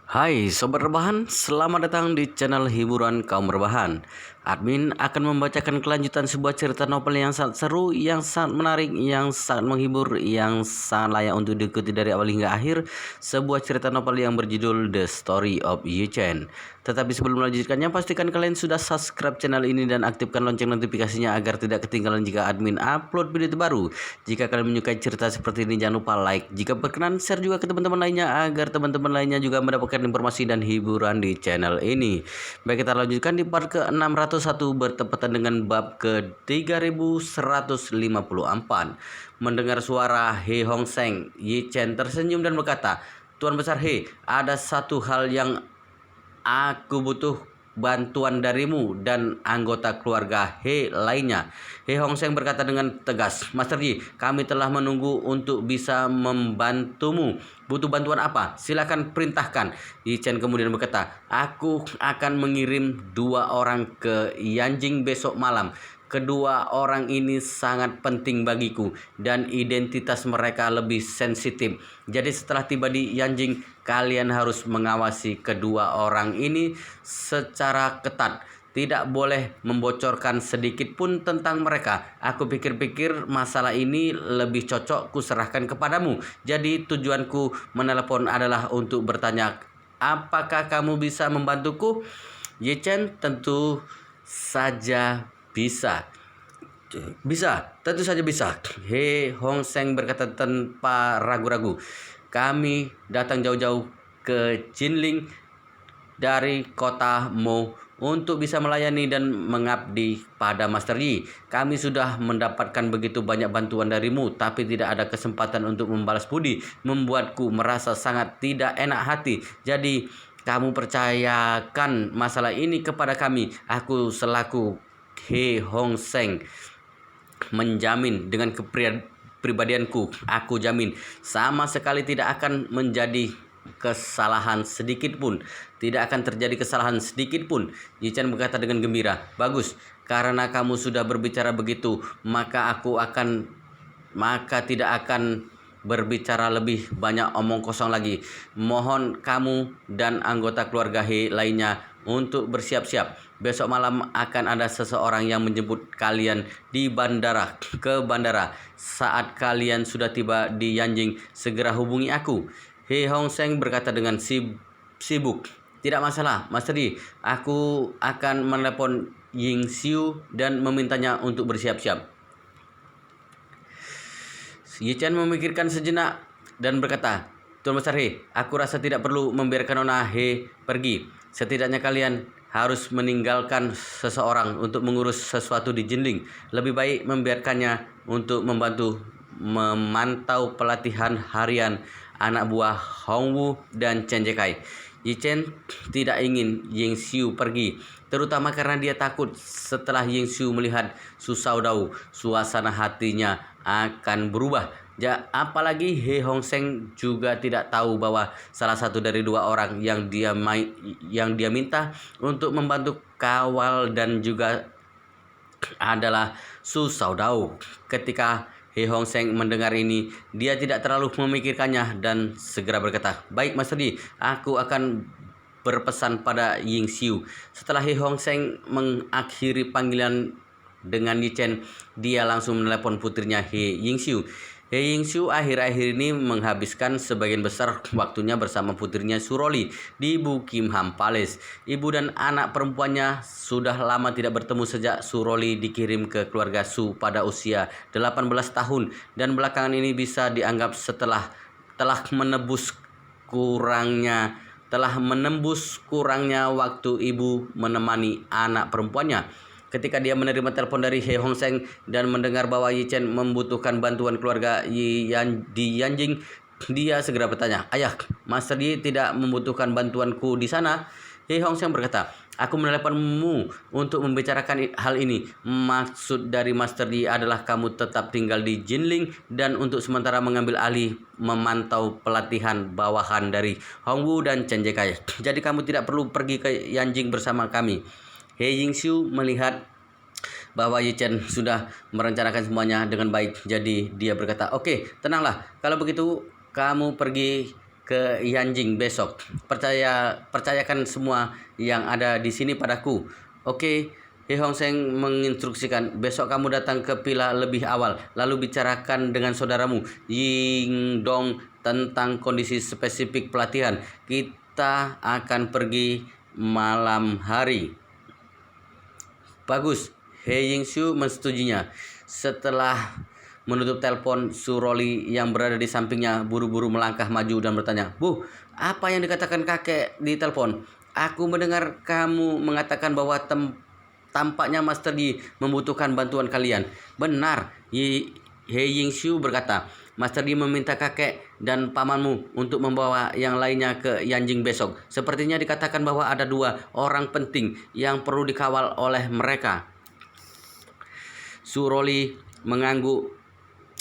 Hai Sobat Rebahan, selamat datang di channel hiburan kaum rebahan. Admin akan membacakan kelanjutan sebuah cerita novel yang sangat seru, yang sangat menarik, yang sangat menghibur, yang sangat layak untuk diikuti dari awal hingga akhir. Sebuah cerita novel yang berjudul The Story of Yi Chen. Tetapi sebelum melanjutkannya, pastikan kalian sudah subscribe channel ini dan aktifkan lonceng notifikasinya agar tidak ketinggalan jika admin upload video terbaru. Jika kalian menyukai cerita seperti ini, jangan lupa like. Jika berkenan, share juga ke teman-teman lainnya agar teman-teman lainnya juga mendapatkan informasi dan hiburan di channel ini. Baik, kita lanjutkan di part ke-601 bertepatan dengan bab ke-3154. Mendengar suara He Hong Seng, Yi Chen tersenyum dan berkata, "Tuan Besar He, ada satu hal yang aku butuh bantuan darimu dan anggota keluarga He lainnya." He Hong Seng berkata dengan tegas, "Master Yi, kami telah menunggu untuk bisa membantumu. Butuh bantuan apa? Silakan perintahkan." Yi Chen kemudian berkata, "Aku akan mengirim 2 orang ke Yanjing besok malam. Kedua orang ini sangat penting bagiku dan identitas mereka lebih sensitif. Jadi setelah tiba di Yanjing, kalian harus mengawasi kedua orang ini secara ketat. Tidak boleh membocorkan sedikit pun tentang mereka. Aku pikir-pikir masalah ini lebih cocok kuserahkan kepadamu. Jadi tujuanku menelepon adalah untuk bertanya, apakah kamu bisa membantuku?" Ye Chen, "Tentu saja bisa." "Bisa, tentu saja bisa." He Hong Seng berkata tanpa ragu-ragu. "Kami datang jauh-jauh ke Jinling dari kota Mo untuk bisa melayani dan mengabdi pada Master Yi. Kami sudah mendapatkan begitu banyak bantuan darimu, tapi tidak ada kesempatan untuk membalas budi. Membuatku merasa sangat tidak enak hati. Jadi kamu percayakan masalah ini kepada kami. Aku selaku He Hong Seng menjamin dengan kepribadianku, aku jamin sama sekali tidak akan menjadi kesalahan sedikit pun. Tidak akan terjadi kesalahan sedikit pun." Yi Chen berkata dengan gembira, "Bagus, karena kamu sudah berbicara begitu, maka tidak akan berbicara lebih banyak omong kosong lagi. Mohon kamu dan anggota keluarga He lainnya untuk bersiap-siap. Besok malam akan ada seseorang yang menjemput kalian di ke bandara. Saat kalian sudah tiba di Yanjing, segera hubungi aku." He Hong Seng berkata dengan sibuk, "Tidak masalah, Master Yi. Aku akan menelepon Ying Xiu dan memintanya untuk bersiap-siap." Yi Chen memikirkan sejenak dan berkata, "Tuan Besar He, aku rasa tidak perlu membiarkan Nona He pergi. Setidaknya kalian harus meninggalkan seseorang untuk mengurus sesuatu di Jinling. Lebih baik membiarkannya untuk membantu memantau pelatihan harian anak buah Hongwu dan Chen Jekai." Yi Chen tidak ingin Ying Xiu pergi, terutama karena dia takut setelah Ying Xiu melihat Su Shaodao, suasana hatinya akan berubah. Apalagi He Hong Seng juga tidak tahu bahwa salah satu dari 2 orang yang dia minta untuk membantu kawal dan juga adalah Su Shaodao. Ketika He Hong Seng mendengar ini, dia tidak terlalu memikirkannya dan segera berkata, "Baik Master Yi, aku akan berpesan pada Ying Xiu." Setelah He Hong Seng mengakhiri panggilan dengan Yi Chen, dia langsung menelepon putrinya Ying Xiu. Ying Xiu akhir-akhir ini menghabiskan sebagian besar waktunya bersama putrinya Suroli di Buckingham Palace. Ibu dan anak perempuannya sudah lama tidak bertemu sejak Suroli dikirim ke keluarga Su pada usia 18 tahun dan belakangan ini bisa dianggap telah menembus kurangnya waktu ibu menemani anak perempuannya. Ketika dia menerima telepon dari He Hong Seng dan mendengar bahwa Yi Chen membutuhkan bantuan keluarga di Yanjing, dia segera bertanya, "Ayah, Master Yi tidak membutuhkan bantuanku di sana?" He Hong Seng berkata, "Aku meneleponmu untuk membicarakan hal ini. Maksud dari Master Yi adalah kamu tetap tinggal di Jinling dan untuk sementara mengambil alih memantau pelatihan bawahan dari Hongwu dan Chen Jekai. Jadi kamu tidak perlu pergi ke Yanjing bersama kami." He Ying Xiu melihat bahwa Yi Chen sudah merencanakan semuanya dengan baik. Jadi dia berkata, "Oke, tenanglah. Kalau begitu kamu pergi ke Yanjing besok. Percayakan semua yang ada di sini padaku. Oke. He Hong Seng menginstruksikan, besok kamu datang ke villa lebih awal, lalu bicarakan dengan saudaramu Ying Dong tentang kondisi spesifik pelatihan. Kita akan pergi malam hari. Bagus. He Ying-shu mensetujuinya. Setelah menutup telepon, Suroli yang berada di sampingnya buru-buru melangkah maju dan bertanya, "Bu, apa yang dikatakan kakek di telepon? Aku mendengar kamu mengatakan bahwa tampaknya Master Yi membutuhkan bantuan kalian." "Benar," He Ying-shu berkata. "Master Yi meminta kakek dan pamanmu untuk membawa yang lainnya ke Yanjing besok. Sepertinya dikatakan bahwa ada 2 orang penting yang perlu dikawal oleh mereka." Suroli mengangguk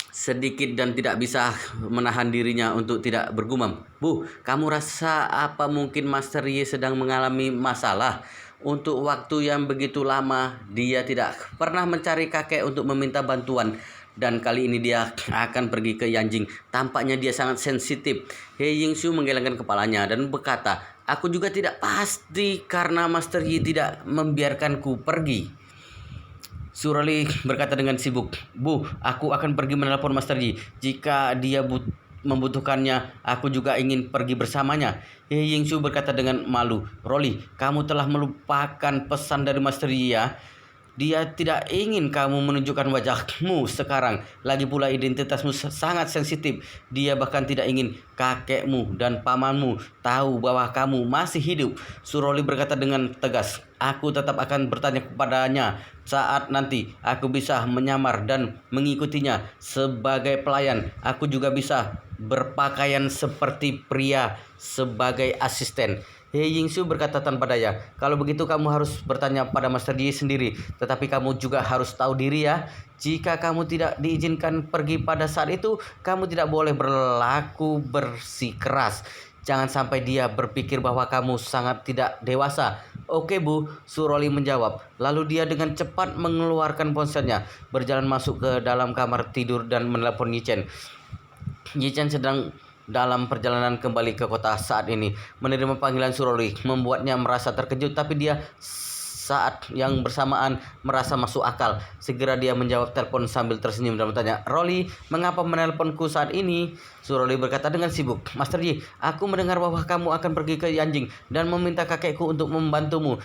sedikit dan tidak bisa menahan dirinya untuk tidak bergumam. "Bu, kamu rasa apa mungkin Master Yi sedang mengalami masalah? Untuk waktu yang begitu lama dia tidak pernah mencari kakek untuk meminta bantuan. Dan kali ini dia akan pergi ke Yanjing. Tampaknya dia sangat sensitif." He Ying-shu menggelengkan kepalanya dan berkata, "Aku juga tidak pasti karena Master Yi tidak membiarkanku pergi." Suroli berkata dengan sibuk, "Bu, aku akan pergi menelpon Master Yi. Jika dia membutuhkannya, aku juga ingin pergi bersamanya." He Ying-shu berkata dengan malu, "Roli, kamu telah melupakan pesan dari Master Yi ya. Dia tidak ingin kamu menunjukkan wajahmu sekarang. Lagi pula identitasmu sangat sensitif. Dia bahkan tidak ingin kakekmu dan pamanmu tahu bahwa kamu masih hidup." Suroli berkata dengan tegas, "Aku tetap akan bertanya kepadanya saat nanti aku bisa menyamar dan mengikutinya sebagai pelayan. Aku juga bisa berpakaian seperti pria sebagai asisten." He Ying-shu berkata tanpa daya, "Kalau begitu kamu harus bertanya pada Master Yi sendiri. Tetapi kamu juga harus tahu diri ya. Jika kamu tidak diizinkan pergi pada saat itu, kamu tidak boleh berlaku bersikeras. Jangan sampai dia berpikir bahwa kamu sangat tidak dewasa." "Oke, Bu," Suroli menjawab. Lalu dia dengan cepat mengeluarkan ponselnya, berjalan masuk ke dalam kamar tidur dan menelepon Yi Chen. Yi Chen sedang dalam perjalanan kembali ke kota saat ini. Menerima panggilan Suroli membuatnya merasa terkejut, tapi dia saat yang bersamaan merasa masuk akal. Segera dia menjawab telepon sambil tersenyum dan bertanya, "Roli, mengapa menelponku saat ini?" Suroli berkata dengan sibuk, "Master Yi, aku mendengar bahwa kamu akan pergi ke Yanjing dan meminta kakekku untuk membantumu.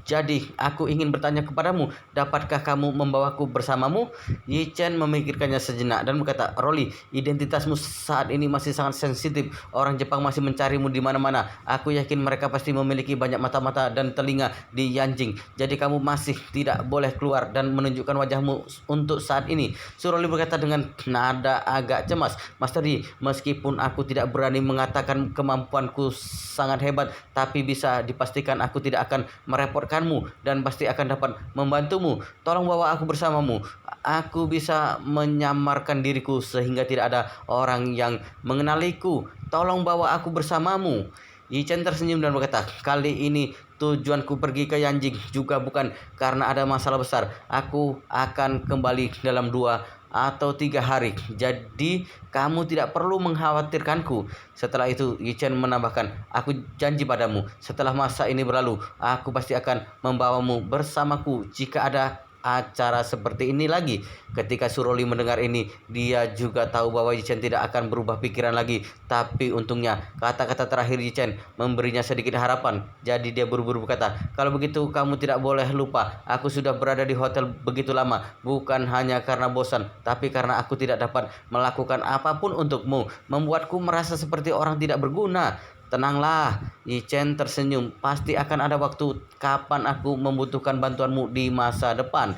Jadi, aku ingin bertanya kepadamu, dapatkah kamu membawaku bersamamu?" Yi Chen memikirkannya sejenak dan berkata, "Roli, identitasmu saat ini masih sangat sensitif. Orang Jepang masih mencarimu di mana-mana. Aku yakin mereka pasti memiliki banyak mata-mata dan telinga di Yanjing. Jadi kamu masih tidak boleh keluar dan menunjukkan wajahmu untuk saat ini." Suroli berkata dengan nada agak cemas, "Master Yi, meskipun aku tidak berani mengatakan kemampuanku sangat hebat, tapi bisa dipastikan aku tidak akan merepotkanmu dan pasti akan dapat membantumu. Tolong bawa aku bersamamu. Aku bisa menyamarkan diriku sehingga tidak ada orang yang mengenaliku. Tolong bawa aku bersamamu." Yi Chen tersenyum dan berkata, "Kali ini tujuanku pergi ke Yanjing juga bukan karena ada masalah besar. Aku akan kembali dalam 2 atau 3 hari. Jadi kamu tidak perlu mengkhawatirkanku." Setelah itu Yi Chen menambahkan, "Aku janji padamu, setelah masa ini berlalu, aku pasti akan membawamu bersamaku jika ada acara seperti ini lagi." Ketika Suroli mendengar ini, dia juga tahu bahwa Yi Chen tidak akan berubah pikiran lagi. Tapi untungnya kata-kata terakhir Yi Chen memberinya sedikit harapan. Jadi dia buru-buru berkata, "Kalau begitu kamu tidak boleh lupa, aku sudah berada di hotel begitu lama, bukan hanya karena bosan, tapi karena aku tidak dapat melakukan apapun untukmu, membuatku merasa seperti orang tidak berguna." "Tenanglah," Yi Chen tersenyum. "Pasti akan ada waktu kapan aku membutuhkan bantuanmu di masa depan."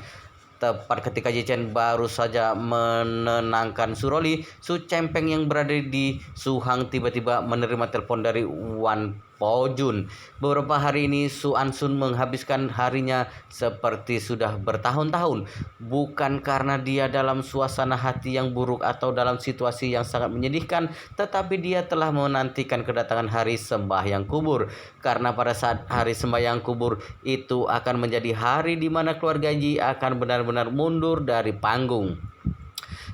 Tepat ketika Yi Chen baru saja menenangkan Suroli, Su Chempeng yang berada di Suhang tiba-tiba menerima telepon dari Wan Pojun. Beberapa hari ini Su Ansun menghabiskan harinya seperti sudah bertahun-tahun. Bukan karena dia dalam suasana hati yang buruk atau dalam situasi yang sangat menyedihkan, tetapi dia telah menantikan kedatangan hari sembahyang kubur. Karena pada saat hari sembahyang kubur itu akan menjadi hari di mana keluarga Yi akan benar-benar mundur dari panggung.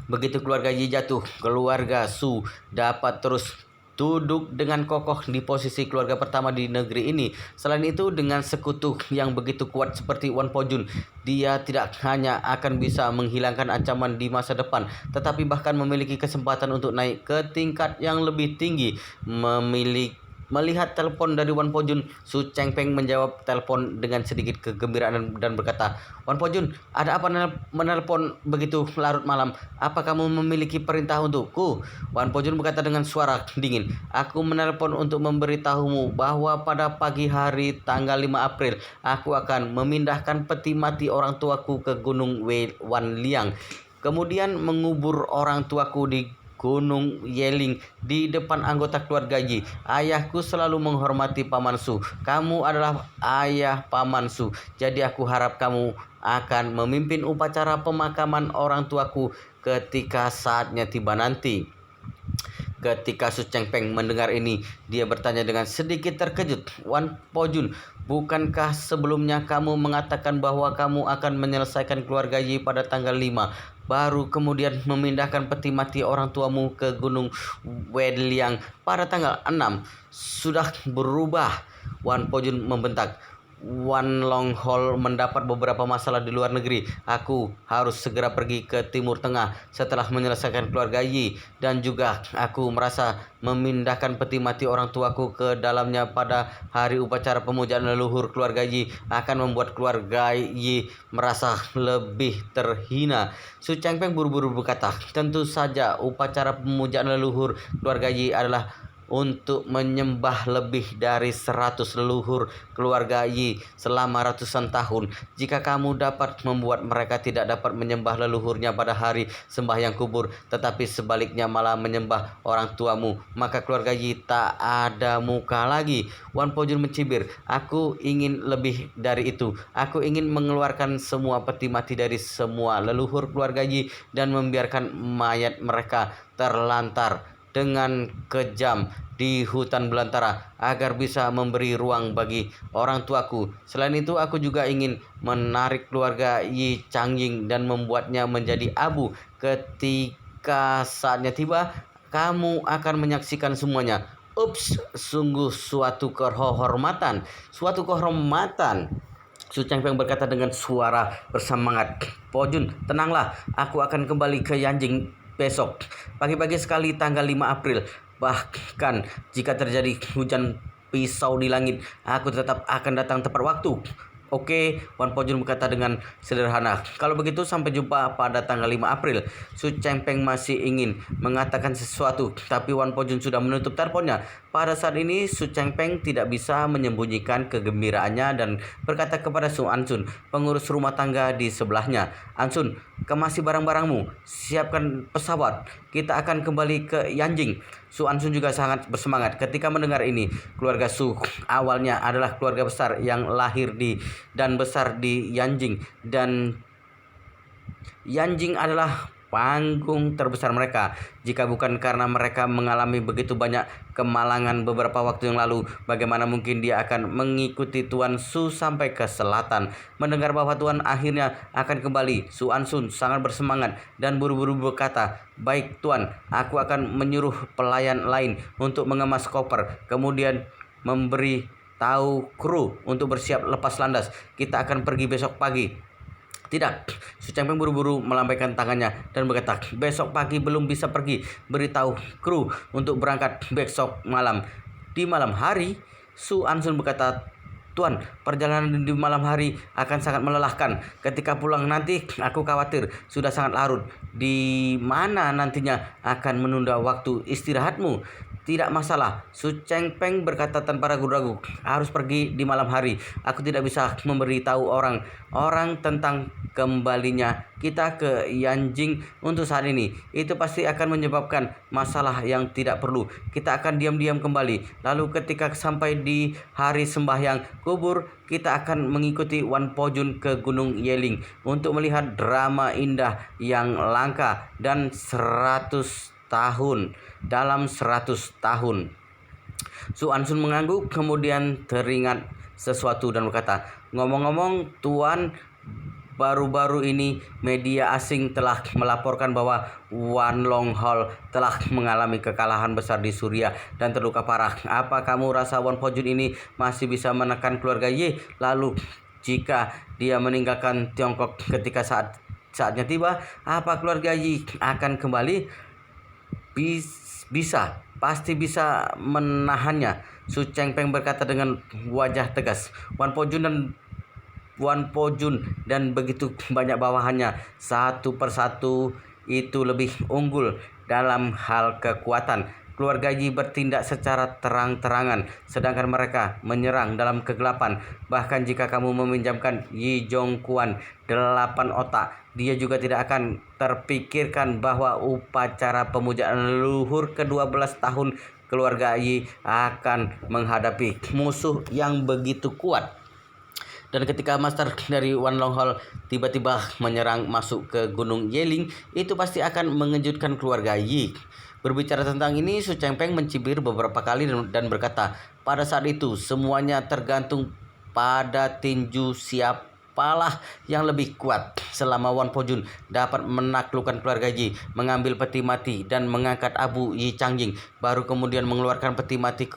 Begitu keluarga Yi jatuh, keluarga Su dapat terus duduk dengan kokoh di posisi keluarga pertama di negeri ini. Selain itu, dengan sekutu yang begitu kuat seperti Wan Pojun, dia tidak hanya akan bisa menghilangkan ancaman di masa depan, tetapi bahkan memiliki kesempatan untuk naik ke tingkat yang lebih tinggi. Melihat telepon dari Wan Pojun, Su Chengpeng menjawab telepon dengan sedikit kegembiraan dan berkata, "Wan Pojun, ada apa menelpon begitu larut malam? Apa kamu memiliki perintah untukku?" Wan Pojun berkata dengan suara dingin, "Aku menelpon untuk memberitahumu bahwa pada pagi hari tanggal 5 April, aku akan memindahkan peti mati orang tuaku ke Gunung Wan Liang. Kemudian mengubur orang tuaku di Gunung Yeling di depan anggota keluarga Yi. Ayahku selalu menghormati Paman Su. Kamu adalah ayah Paman Su. Jadi aku harap kamu akan memimpin upacara pemakaman orang tuaku ketika saatnya tiba nanti." Ketika Su Chengpeng mendengar ini, dia bertanya dengan sedikit terkejut, "Wan Pojun, bukankah sebelumnya kamu mengatakan bahwa kamu akan menyelesaikan keluarga Yi pada tanggal 5, baru kemudian memindahkan peti mati orang tuamu ke Gunung Wedliang pada tanggal 6? Sudah berubah." Wan Pojun membentak. "Wan Longhol mendapat beberapa masalah di luar negeri. Aku harus segera pergi ke Timur Tengah setelah menyelesaikan keluarga Yi, dan juga aku merasa memindahkan peti mati orang tuaku ke dalamnya pada hari upacara pemujaan leluhur keluarga Yi akan membuat keluarga Yi merasa lebih terhina." Su Chengpeng buru-buru berkata, "Tentu saja upacara pemujaan leluhur keluarga Yi adalah untuk menyembah lebih dari 100 leluhur keluarga Yi selama ratusan tahun. Jika kamu dapat membuat mereka tidak dapat menyembah leluhurnya pada hari sembahyang kubur, tetapi sebaliknya malah menyembah orang tuamu, maka keluarga Yi tak ada muka lagi." Wan Pojun mencibir, "Aku ingin lebih dari itu. Aku ingin mengeluarkan semua peti mati dari semua leluhur keluarga Yi dan membiarkan mayat mereka terlantar dengan kejam di hutan belantara agar bisa memberi ruang bagi orang tuaku. Selain itu, aku juga ingin menarik keluarga Yi Changying dan membuatnya menjadi abu. Ketika saatnya tiba, kamu akan menyaksikan semuanya." "Ups, sungguh suatu kehormatan, suatu kehormatan," Su Chengpeng berkata dengan suara bersemangat. "Pojun, tenanglah, aku akan kembali ke Yanjing besok pagi-pagi sekali tanggal 5 April. Bahkan jika terjadi hujan pisau di langit, aku tetap akan datang tepat waktu." "Oke," Wan Pojun berkata dengan sederhana. "Kalau begitu sampai jumpa pada tanggal 5 April." Su Chengpeng masih ingin mengatakan sesuatu, tapi Wan Pojun sudah menutup teleponnya. Pada saat ini Su Chengpeng tidak bisa menyembunyikan kegembiraannya dan berkata kepada Su Ansun, pengurus rumah tangga di sebelahnya, "Ansun, kemasi barang-barangmu, siapkan pesawat, kita akan kembali ke Yanjing." Su Ansun juga sangat bersemangat ketika mendengar ini. Keluarga Su awalnya adalah keluarga besar yang lahir di dan besar di Yanjing, dan Yanjing adalah panggung terbesar mereka. Jika bukan karena mereka mengalami begitu banyak kemalangan beberapa waktu yang lalu, bagaimana mungkin dia akan mengikuti Tuan Su sampai ke selatan? Mendengar bahwa Tuan akhirnya akan kembali, Su Ansun sangat bersemangat dan buru-buru berkata, "Baik Tuan, aku akan menyuruh pelayan lain untuk mengemas koper, kemudian memberi tahu kru untuk bersiap lepas landas. Kita akan pergi besok pagi." "Tidak," Su Chengpeng buru-buru melambaikan tangannya dan berkata, "Besok pagi belum bisa pergi. Beritahu kru untuk berangkat besok malam." "Di malam hari?" Su Ansun berkata, "Tuan, perjalanan di malam hari akan sangat melelahkan. Ketika pulang nanti, aku khawatir sudah sangat larut. Di mana nantinya akan menunda waktu istirahatmu?" "Tidak masalah," Su Chengpeng berkata tanpa ragu-ragu. "Harus pergi di malam hari. Aku tidak bisa memberitahu orang tentang kembalinya kita ke Yanjing untuk saat ini. Itu pasti akan menyebabkan masalah yang tidak perlu. Kita akan diam-diam kembali. Lalu ketika sampai di hari sembahyang kubur, kita akan mengikuti Wan Pojun ke Gunung Yeling untuk melihat drama indah yang langka dan 100 tahun. Dalam 100 tahun. Su Ansun mengangguk, kemudian teringat sesuatu dan berkata, "Ngomong-ngomong, Tuan, Baru-baru ini media asing telah melaporkan bahwa Wan Longhol telah mengalami kekalahan besar di Suriah dan terluka parah. Apa kamu rasa Wan Pojun ini masih bisa menekan keluarga Ye? Lalu jika dia meninggalkan Tiongkok ketika saatnya tiba, apa keluarga Yi akan kembali? Pasti bisa menahannya. Su Chengpeng berkata dengan wajah tegas. Wan Pojun dan begitu banyak bawahannya satu persatu itu lebih unggul dalam hal kekuatan. Keluarga Yi bertindak secara terang-terangan, sedangkan mereka menyerang dalam kegelapan. Bahkan jika kamu meminjamkan Yi Zhongquan 8 otak, dia juga tidak akan terpikirkan bahwa upacara pemujaan leluhur ke-12 tahun keluarga Yi akan menghadapi musuh yang begitu kuat. Dan ketika master dari Wan Longhol tiba-tiba menyerang masuk ke Gunung Yeling, itu pasti akan mengejutkan keluarga Yi. Berbicara tentang ini, Su Chengpeng mencibir beberapa kali dan berkata, pada saat itu semuanya tergantung pada tinju siapalah yang lebih kuat. Selama Wan Pojun dapat menaklukkan keluarga Yi, mengambil peti mati dan mengangkat Abu Yi Changjing, baru kemudian mengeluarkan peti mati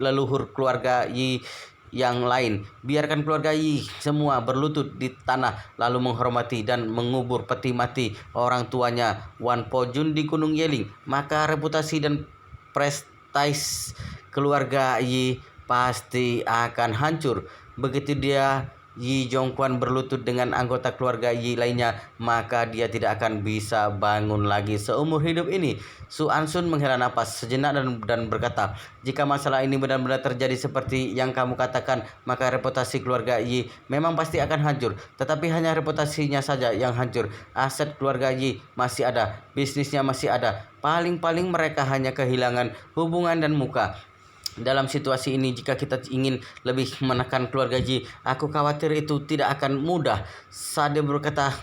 leluhur keluarga Yi yang lain. Biarkan keluarga Yi semua berlutut di tanah lalu menghormati dan mengubur peti mati orang tuanya Wan Pojun di Gunung Yeling, maka reputasi dan prestis keluarga Yi pasti akan hancur. Begitu dia Yi Zhongquan berlutut dengan anggota keluarga Yi lainnya, maka dia tidak akan bisa bangun lagi seumur hidup ini. Su Ansun menghela napas sejenak dan berkata, jika masalah ini benar-benar terjadi seperti yang kamu katakan, maka reputasi keluarga Yi memang pasti akan hancur. Tetapi hanya reputasinya saja yang hancur. Aset keluarga Yi masih ada, bisnisnya masih ada. Paling-paling mereka hanya kehilangan hubungan dan muka. Dalam situasi ini, jika kita ingin lebih menekan keluarga Ji, aku khawatir itu tidak akan mudah. Saat dia berkata,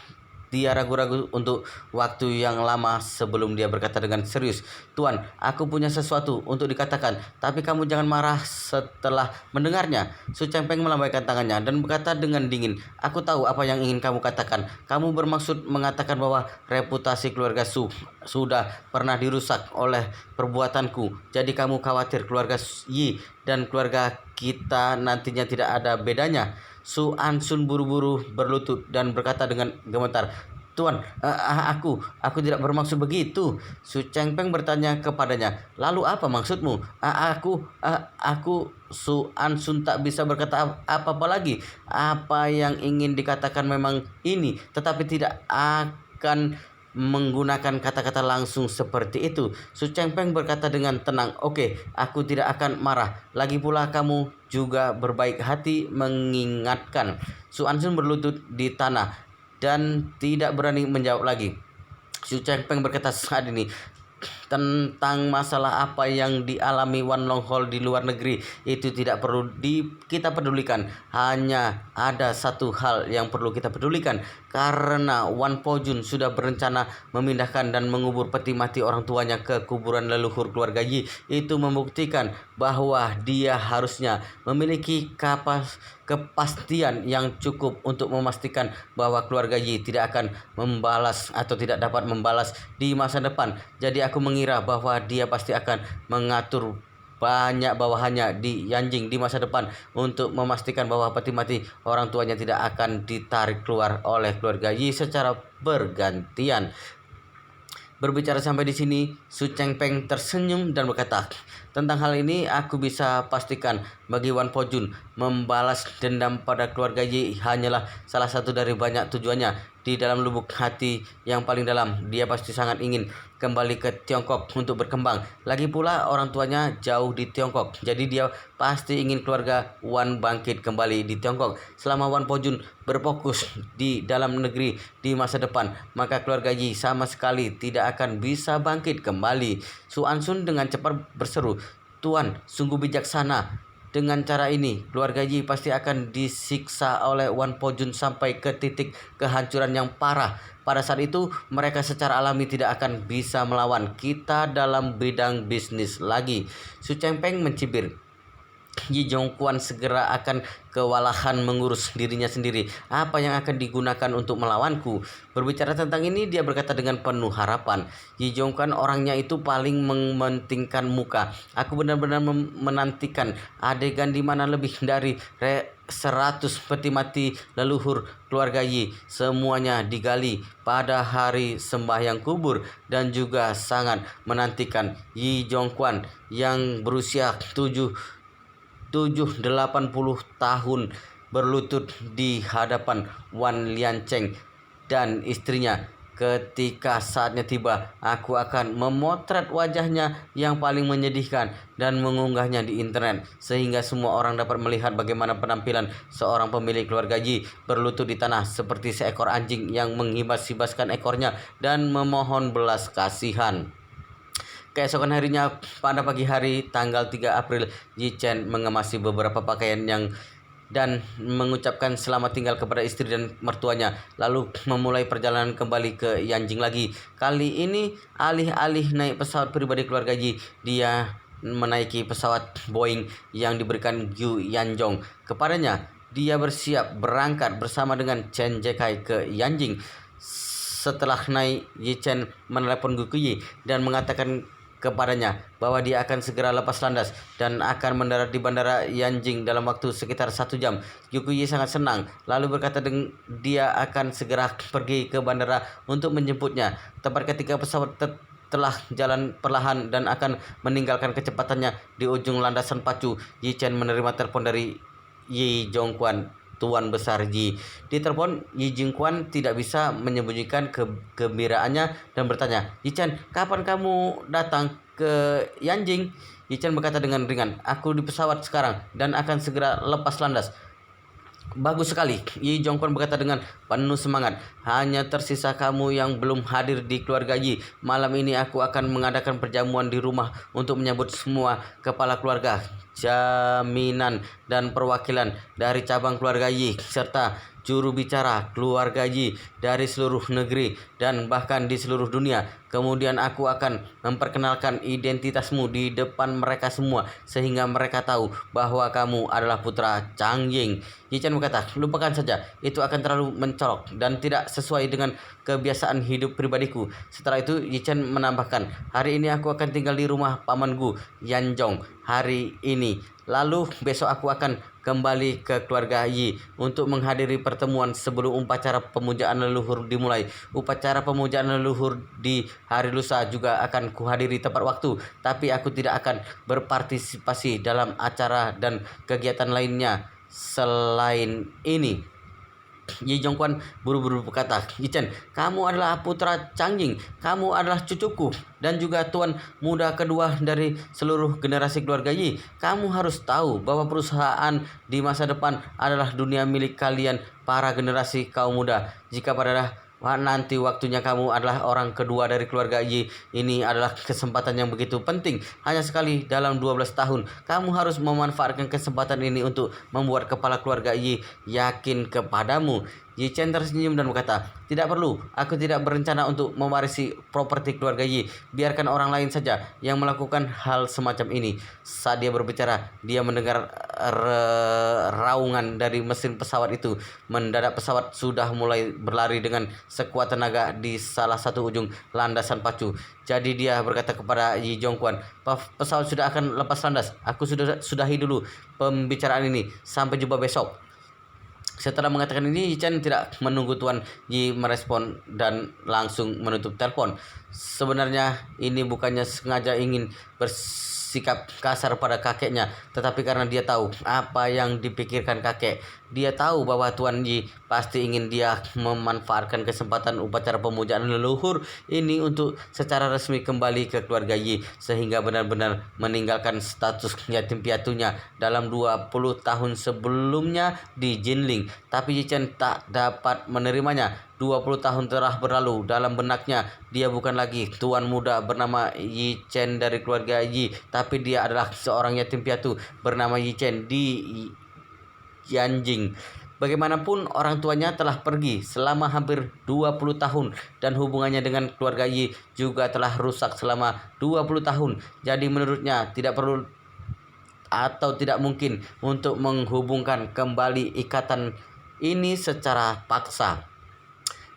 dia ragu-ragu untuk waktu yang lama sebelum dia berkata dengan serius, Tuan, aku punya sesuatu untuk dikatakan, tapi kamu jangan marah setelah mendengarnya. Su Chengpeng melambaikan tangannya dan berkata dengan dingin, aku tahu apa yang ingin kamu katakan. Kamu bermaksud mengatakan bahwa reputasi keluarga Su sudah pernah dirusak oleh perbuatanku. Jadi kamu khawatir keluarga Yi dan keluarga kita nantinya tidak ada bedanya. Su Ansun buru-buru berlutut dan berkata dengan gemetar, Tuan, aku tidak bermaksud begitu. Su Chengpeng bertanya kepadanya, lalu apa maksudmu? Su Ansun tak bisa berkata apa-apa lagi. Apa yang ingin dikatakan memang ini, tetapi tidak akan menggunakan kata-kata langsung seperti itu. Su Chengpeng berkata dengan tenang, oke, aku tidak akan marah. Lagi pula kamu juga berbaik hati mengingatkan. Su Ansun berlutut di tanah dan tidak berani menjawab lagi. Su Chengpeng berkata saat ini, tentang masalah apa yang dialami Wan Longhol di luar negeri itu tidak perlu kita pedulikan. Hanya ada satu hal yang perlu kita pedulikan, karena Wan Pojun sudah berencana memindahkan dan mengubur peti mati orang tuanya ke kuburan leluhur keluarga Yi. Itu membuktikan bahwa dia harusnya memiliki kepastian yang cukup untuk memastikan bahwa keluarga Yi tidak akan membalas atau tidak dapat membalas di masa depan. Jadi aku mengira bahwa dia pasti akan mengatur banyak bawahannya di Yanjing di masa depan untuk memastikan bahwa peti mati orang tuanya tidak akan ditarik keluar oleh keluarga Yi secara bergantian. Berbicara sampai di sini, Su Chengpeng tersenyum dan berkata, tentang hal ini aku bisa pastikan bagi Wan Pojun membalas dendam pada keluarga Yi hanyalah salah satu dari banyak tujuannya. Di dalam lubuk hati yang paling dalam, dia pasti sangat ingin kembali ke Tiongkok untuk berkembang. Lagi pula orang tuanya jauh di Tiongkok, jadi dia pasti ingin keluarga Wan bangkit kembali di Tiongkok. Selama Wan Pojun berfokus di dalam negeri di masa depan, maka keluarga Yi sama sekali tidak akan bisa bangkit kembali. Su Ansun dengan cepat berseru, Tuan, sungguh bijaksana. Dengan cara ini, keluarga Yi pasti akan disiksa oleh Wan Pojun sampai ke titik kehancuran yang parah. Pada saat itu, mereka secara alami tidak akan bisa melawan kita dalam bidang bisnis lagi. Su Chengpeng mencibir. Yi Jongquan segera akan kewalahan mengurus dirinya sendiri. Apa yang akan digunakan untuk melawanku? Berbicara tentang ini, dia berkata dengan penuh harapan. Yi Jongquan orangnya itu paling mementingkan muka. Aku benar-benar menantikan adegan di mana lebih dari 100 peti mati leluhur keluarga Yi semuanya digali pada hari sembahyang kubur, dan juga sangat menantikan Yi Jongquan yang berusia 80 tahun berlutut di hadapan Wan Liancheng dan istrinya. Ketika saatnya tiba, aku akan memotret wajahnya yang paling menyedihkan dan mengunggahnya di internet, sehingga semua orang dapat melihat bagaimana penampilan seorang pemilik keluarga Yi berlutut di tanah seperti seekor anjing yang menghibas-hibaskan ekornya dan memohon belas kasihan. Keesokan harinya, pada pagi hari tanggal 3 April, Yi Chen mengemasi beberapa pakaian dan mengucapkan selamat tinggal kepada istri dan mertuanya, lalu memulai perjalanan kembali ke Yanjing lagi. Kali ini, alih-alih naik pesawat pribadi keluarga Yi, dia menaiki pesawat Boeing yang diberikan Gu Yanzhong kepadanya. Dia bersiap berangkat bersama dengan Chen Zekai ke Yanjing. Setelah naik, Yi Chen menelepon Gu Kuyi dan mengatakan kepadanya bahwa dia akan segera lepas landas dan akan mendarat di bandara Yanjing dalam waktu sekitar 1 jam. Gu Kuyi sangat senang, lalu berkata dia akan segera pergi ke bandara untuk menjemputnya. Tepat ketika pesawat telah jalan perlahan dan akan meninggalkan kecepatannya di ujung landasan pacu, Yi Chen menerima telepon dari Yi Jongquan, Tuan Besar Yi. Di telepon, Yi Jongquan tidak bisa menyembunyikan kegembiraannya dan bertanya, "Yi Chen, kapan kamu datang ke Yanjing?" Yi Chen berkata dengan ringan, "Aku di pesawat sekarang dan akan segera lepas landas." "Bagus sekali," Yi Jongquan berkata dengan penuh semangat. "Hanya tersisa kamu yang belum hadir di keluarga Yi. Malam ini aku akan mengadakan perjamuan di rumah untuk menyambut semua kepala keluarga, jaminan dan perwakilan dari cabang keluarga Yi, serta juru bicara keluarga Yi dari seluruh negeri dan bahkan di seluruh dunia. Kemudian aku akan memperkenalkan identitasmu di depan mereka semua, sehingga mereka tahu bahwa kamu adalah putra Chang Ying." Yi Chen berkata, "Lupakan saja, itu akan terlalu mencolok dan tidak sesuai dengan kebiasaan hidup pribadiku." Setelah itu, Yi Chen menambahkan, "Hari ini aku akan tinggal di rumah Paman Gu Yanzhong hari ini. Lalu besok aku akan kembali ke keluarga Yi untuk menghadiri pertemuan sebelum upacara pemujaan leluhur dimulai. Upacara pemujaan leluhur di hari lusa juga akan kuhadiri tepat waktu, tapi aku tidak akan berpartisipasi dalam acara dan kegiatan lainnya selain ini." Yi Jongquan buru-buru berkata, "Yi Chen, kamu adalah putra Chang Ying, kamu adalah cucuku dan juga tuan muda kedua dari seluruh generasi keluarga Yi. Kamu harus tahu bahwa perusahaan di masa depan adalah dunia milik kalian para generasi kaum muda. Jika pada nanti waktunya kamu adalah orang kedua dari keluarga Yi, ini adalah kesempatan yang begitu penting. Hanya sekali dalam 12 tahun. Kamu harus memanfaatkan kesempatan ini untuk membuat kepala keluarga Yi yakin kepadamu." Yi Chen tersenyum dan berkata, "Tidak perlu, aku tidak berencana untuk mewarisi properti keluarga Yi. Biarkan orang lain saja yang melakukan hal semacam ini." Saat dia berbicara, dia mendengar raungan dari mesin pesawat itu. Mendadak pesawat sudah mulai berlari dengan sekuat tenaga di salah satu ujung landasan pacu. Jadi dia berkata kepada Yi Jongquan, "Pesawat sudah akan lepas landas. Aku sudahi dulu pembicaraan ini. Sampai jumpa besok." Setelah mengatakan ini, Yi Chen tidak menunggu Tuan Yi merespon dan langsung menutup telepon. Sebenarnya ini bukannya sengaja ingin bersikap kasar pada kakeknya, tetapi karena dia tahu apa yang dipikirkan kakek. Dia tahu bahwa Tuan Yi pasti ingin dia memanfaatkan kesempatan upacara pemujaan leluhur ini untuk secara resmi kembali ke keluarga Yi, sehingga benar-benar meninggalkan status yatim piatunya dalam 20 tahun sebelumnya di Jinling. Tapi Yi Chen tak dapat menerimanya. 20 tahun telah berlalu. Dalam benaknya, dia bukan lagi tuan muda bernama Yi Chen dari keluarga Yi, tapi dia adalah seorang yatim piatu bernama Yi Chen di Yanjing. Bagaimanapun, orang tuanya telah pergi selama hampir 20 tahun dan hubungannya dengan keluarga Yi juga telah rusak selama 20 tahun. Jadi menurutnya tidak perlu atau tidak mungkin untuk menghubungkan kembali ikatan ini secara paksa.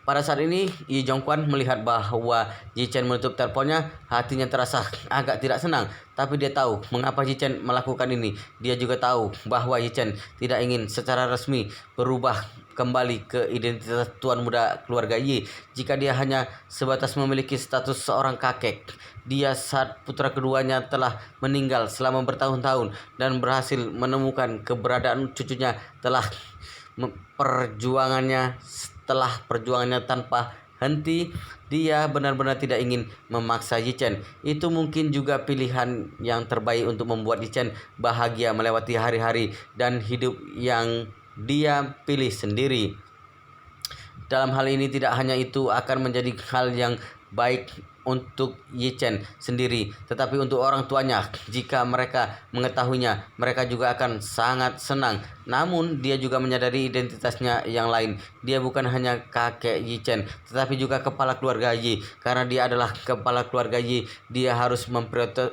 Pada saat ini, Yi Jongkwan melihat bahwa Yi Chen menutup teleponnya, hatinya terasa agak tidak senang. Tapi dia tahu mengapa Yi Chen melakukan ini. Dia juga tahu bahwa Yi Chen tidak ingin secara resmi berubah kembali ke identitas tuan muda keluarga Yi. Jika dia hanya sebatas memiliki status seorang kakek, dia saat putra keduanya telah meninggal selama bertahun-tahun dan berhasil menemukan keberadaan cucunya setelah perjuangannya tanpa henti. Dia benar-benar tidak ingin memaksa Yi Chen. Itu mungkin juga pilihan yang terbaik untuk membuat Yi Chen bahagia melewati hari-hari dan hidup yang dia pilih sendiri. Dalam hal ini tidak hanya itu akan menjadi hal yang baik untuk Yi Chen sendiri, tetapi untuk orang tuanya. Jika mereka mengetahuinya, mereka juga akan sangat senang. Namun dia juga menyadari identitasnya yang lain. Dia bukan hanya kakek Yi Chen, tetapi juga kepala keluarga Yi. Karena dia adalah kepala keluarga Yi, dia harus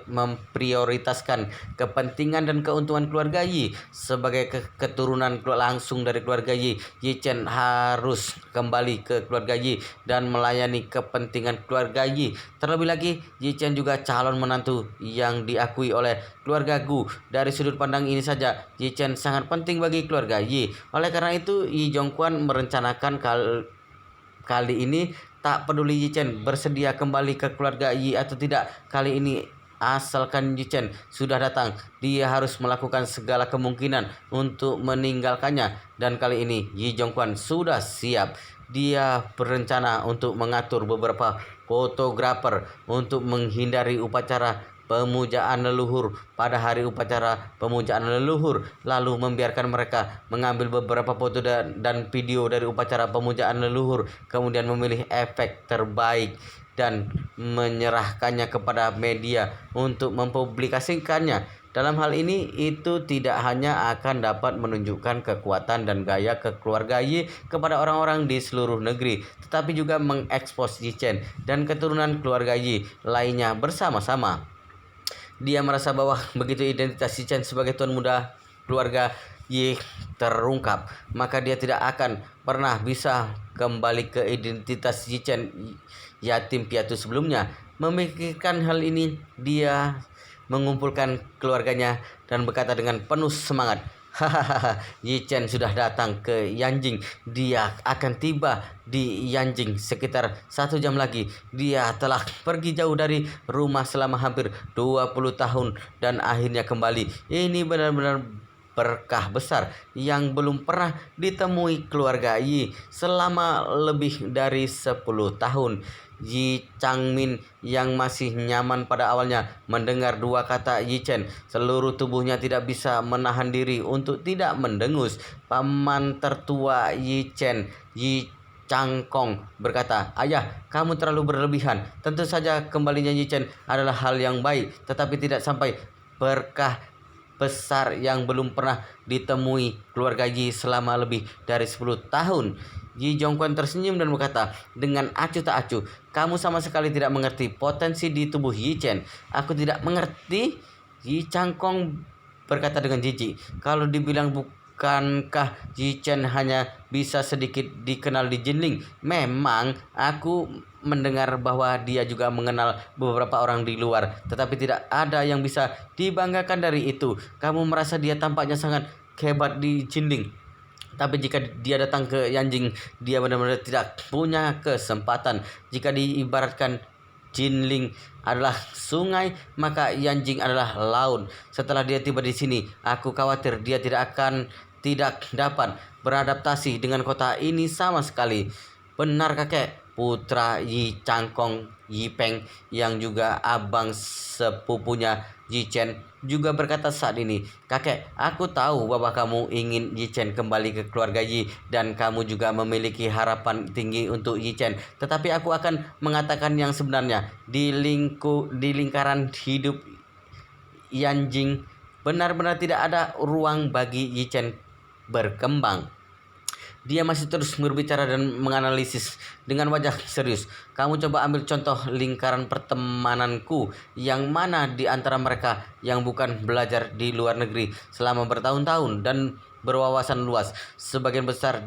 memprioritaskan kepentingan dan keuntungan keluarga Yi. Sebagai keturunan langsung dari keluarga Yi, Yi Chen harus kembali ke keluarga Yi dan melayani kepentingan keluarga Yi. Terlebih lagi, Yi Chen juga calon menantu yang diakui oleh keluarga Gu. Dari sudut pandang ini saja, Yi Chen sangat penting bagi keluarga Yi. Oleh karena itu, Yi Jongkwan merencanakan kali ini tak peduli Yi Chen bersedia kembali ke keluarga Yi atau tidak. Kali ini asalkan Yi Chen sudah datang, dia harus melakukan segala kemungkinan untuk meninggalkannya. Dan kali ini Yi Jongkwan sudah siap. Dia berencana untuk mengatur beberapa fotografer untuk menghindari upacara pemujaan leluhur pada hari upacara pemujaan leluhur, lalu membiarkan mereka mengambil beberapa foto dan video dari upacara pemujaan leluhur, kemudian memilih efek terbaik dan menyerahkannya kepada media untuk mempublikasikannya. Dalam hal ini, itu tidak hanya akan dapat menunjukkan kekuatan dan gaya keluarga Yi kepada orang-orang di seluruh negeri, tetapi juga mengekspos Yi Chen dan keturunan keluarga Yi lainnya bersama-sama. Dia merasa bahwa begitu identitas Yi Chen sebagai tuan muda keluarga Yi terungkap, maka dia tidak akan pernah bisa kembali ke identitas Yi Chen yatim piatu sebelumnya. Memikirkan hal ini, dia mengumpulkan keluarganya dan berkata dengan penuh semangat, "Hahaha, Yi Chen sudah datang ke Yanjing. Dia akan tiba di Yanjing sekitar 1 jam lagi. Dia telah pergi jauh dari rumah selama hampir 20 tahun dan akhirnya kembali. Ini benar-benar berkah besar yang belum pernah ditemui keluarga Yi selama lebih dari 10 tahun. Yi Changmin yang masih nyaman pada awalnya mendengar dua kata Yi Chen. Seluruh tubuhnya tidak bisa menahan diri untuk tidak mendengus. Paman tertua Yi Chen, Yi Changkong, berkata, "Ayah, kamu terlalu berlebihan. Tentu saja kembalinya Yi Chen adalah hal yang baik, tetapi tidak sampai berkah besar yang belum pernah ditemui keluarga Yi selama lebih dari 10 tahun. Yi Jongkwan tersenyum dan berkata dengan acuh tak acuh, "Kamu sama sekali tidak mengerti potensi di tubuh Yi Chen." "Aku tidak mengerti?" Yi Changkong berkata dengan jijik. "Kalau dibilang bukankah Yi Chen hanya bisa sedikit dikenal di Jinling? Memang aku mendengar bahwa dia juga mengenal beberapa orang di luar, tetapi tidak ada yang bisa dibanggakan dari itu. Kamu merasa dia tampaknya sangat hebat di Jinling, tapi jika dia datang ke Yanjing, dia benar-benar tidak punya kesempatan. Jika diibaratkan Jinling adalah sungai, maka Yanjing adalah laut. Setelah dia tiba di sini, aku khawatir dia tidak dapat beradaptasi dengan kota ini sama sekali." "Benar, kakek," putra Yi Changkong, Yi Peng, yang juga abang sepupunya Yi Chen, juga berkata saat ini. "Kakek, aku tahu bahwa kamu ingin Yi Chen kembali ke keluarga Yi dan kamu juga memiliki harapan tinggi untuk Yi Chen. Tetapi aku akan mengatakan yang sebenarnya. Di lingkaran hidup Yanjing benar-benar tidak ada ruang bagi Yi Chen berkembang. Dia masih terus berbicara dan menganalisis dengan wajah serius. Kamu coba ambil contoh lingkaran pertemananku, yang mana di antara mereka yang bukan belajar di luar negeri selama bertahun-tahun dan berwawasan luas. Sebagian besar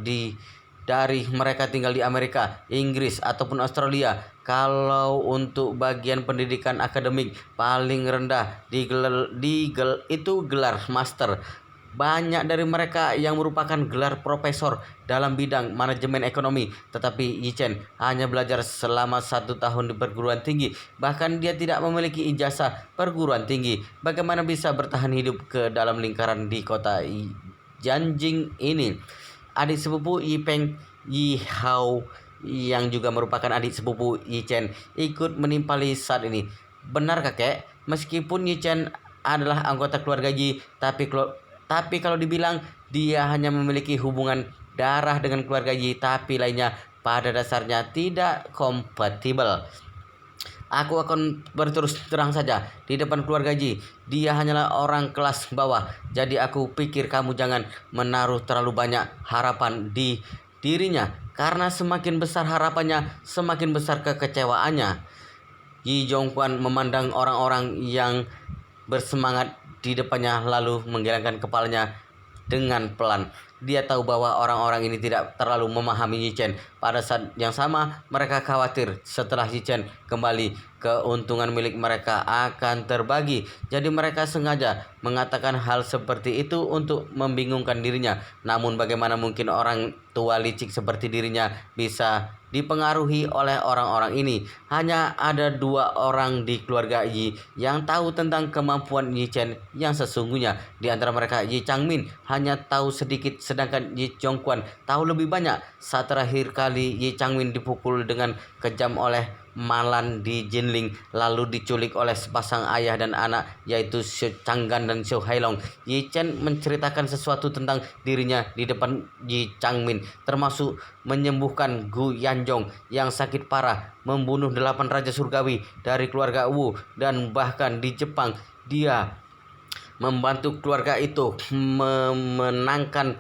dari mereka tinggal di Amerika, Inggris, ataupun Australia. Kalau untuk bagian pendidikan akademik paling rendah itu gelar master. Banyak dari mereka yang merupakan gelar profesor dalam bidang manajemen ekonomi, tetapi Yi Chen hanya belajar selama 1 tahun di perguruan tinggi. Bahkan dia tidak memiliki ijazah perguruan tinggi. Bagaimana bisa bertahan hidup ke dalam lingkaran di kota Janjing ini? Adik sepupu Yi Peng, Yi Hao, yang juga merupakan adik sepupu Yi Chen, ikut menimpali saat ini. Benar kakek, meskipun Yi Chen adalah anggota keluarga Yi, tapi kalau dibilang dia hanya memiliki hubungan darah dengan keluarga Yi, tapi lainnya pada dasarnya tidak kompatibel. Aku akan berterus terang saja di depan keluarga Ji. Dia hanyalah orang kelas bawah. Jadi aku pikir kamu jangan menaruh terlalu banyak harapan di dirinya. Karena semakin besar harapannya, semakin besar kekecewaannya. Yi Zhongquan memandang orang-orang yang bersemangat di depannya lalu menggelengkan kepalanya dengan pelan. Dia tahu bahwa orang-orang ini tidak terlalu memahami Yi Chen. Pada saat yang sama, mereka khawatir setelah Yi Chen kembali, keuntungan milik mereka akan terbagi. Jadi mereka sengaja mengatakan hal seperti itu untuk membingungkan dirinya. Namun bagaimana mungkin orang tua licik seperti dirinya bisa dipengaruhi oleh orang-orang ini? Hanya ada 2 orang di keluarga Yi yang tahu tentang kemampuan Yi Chen yang sesungguhnya. Di antara mereka Yi Changmin hanya tahu sedikit, sedangkan Yi Zhongquan tahu lebih banyak. Saat terakhir kali Yi Changmin dipukul dengan kejam oleh Malan di Jinling, lalu diculik oleh sepasang ayah dan anak, yaitu Xiu Changgan dan Xiu Hailong. Yi Chen menceritakan sesuatu tentang dirinya di depan Yi Changmin, termasuk menyembuhkan Gu Yanzhong yang sakit parah, membunuh 8 raja surgawi dari keluarga Wu, dan bahkan di Jepang dia membantu keluarga itu memenangkan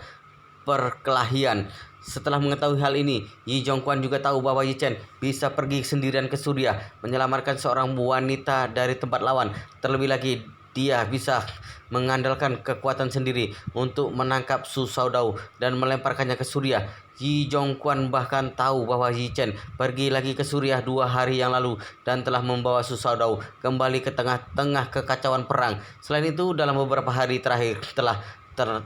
perkelahian. Setelah mengetahui hal ini, Yi Zhongquan juga tahu bahwa Yi Chen bisa pergi sendirian ke Suriah menyelamatkan seorang wanita dari tempat lawan. Terlebih lagi, dia bisa mengandalkan kekuatan sendiri untuk menangkap Su Shaodao dan melemparkannya ke Suriah. Yi Zhongquan bahkan tahu bahwa Yi Chen pergi lagi ke Suriah 2 hari yang lalu dan telah membawa Su Shaodao kembali ke tengah-tengah kekacauan perang. Selain itu, dalam beberapa hari terakhir telah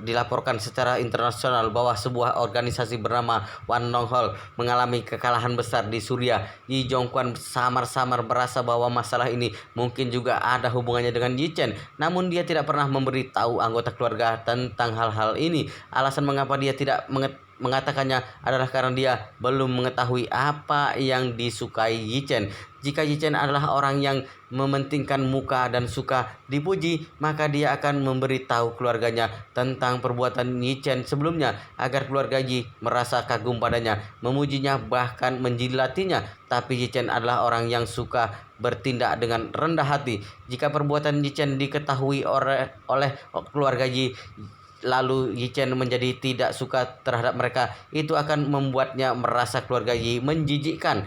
dilaporkan secara internasional bahwa sebuah organisasi bernama Wan Nonghol mengalami kekalahan besar di Suriah. Yi Zhongquan samar-samar merasa bahwa masalah ini mungkin juga ada hubungannya dengan Yi Chen, namun dia tidak pernah memberi tahu anggota keluarga tentang hal-hal ini. Alasan mengapa dia tidak mengatakannya adalah karena dia belum mengetahui apa yang disukai Yi Chen. Jika Yi Chen adalah orang yang mementingkan muka dan suka dipuji, maka dia akan memberitahu keluarganya tentang perbuatan Yi Chen sebelumnya agar keluarga Yi merasa kagum padanya, memujinya, bahkan menjilatinya. Tapi Yi Chen adalah orang yang suka bertindak dengan rendah hati. Jika perbuatan Yi Chen diketahui oleh keluarga Yi, lalu Yi Chen menjadi tidak suka terhadap mereka, itu akan membuatnya merasa keluarga Yi menjijikkan.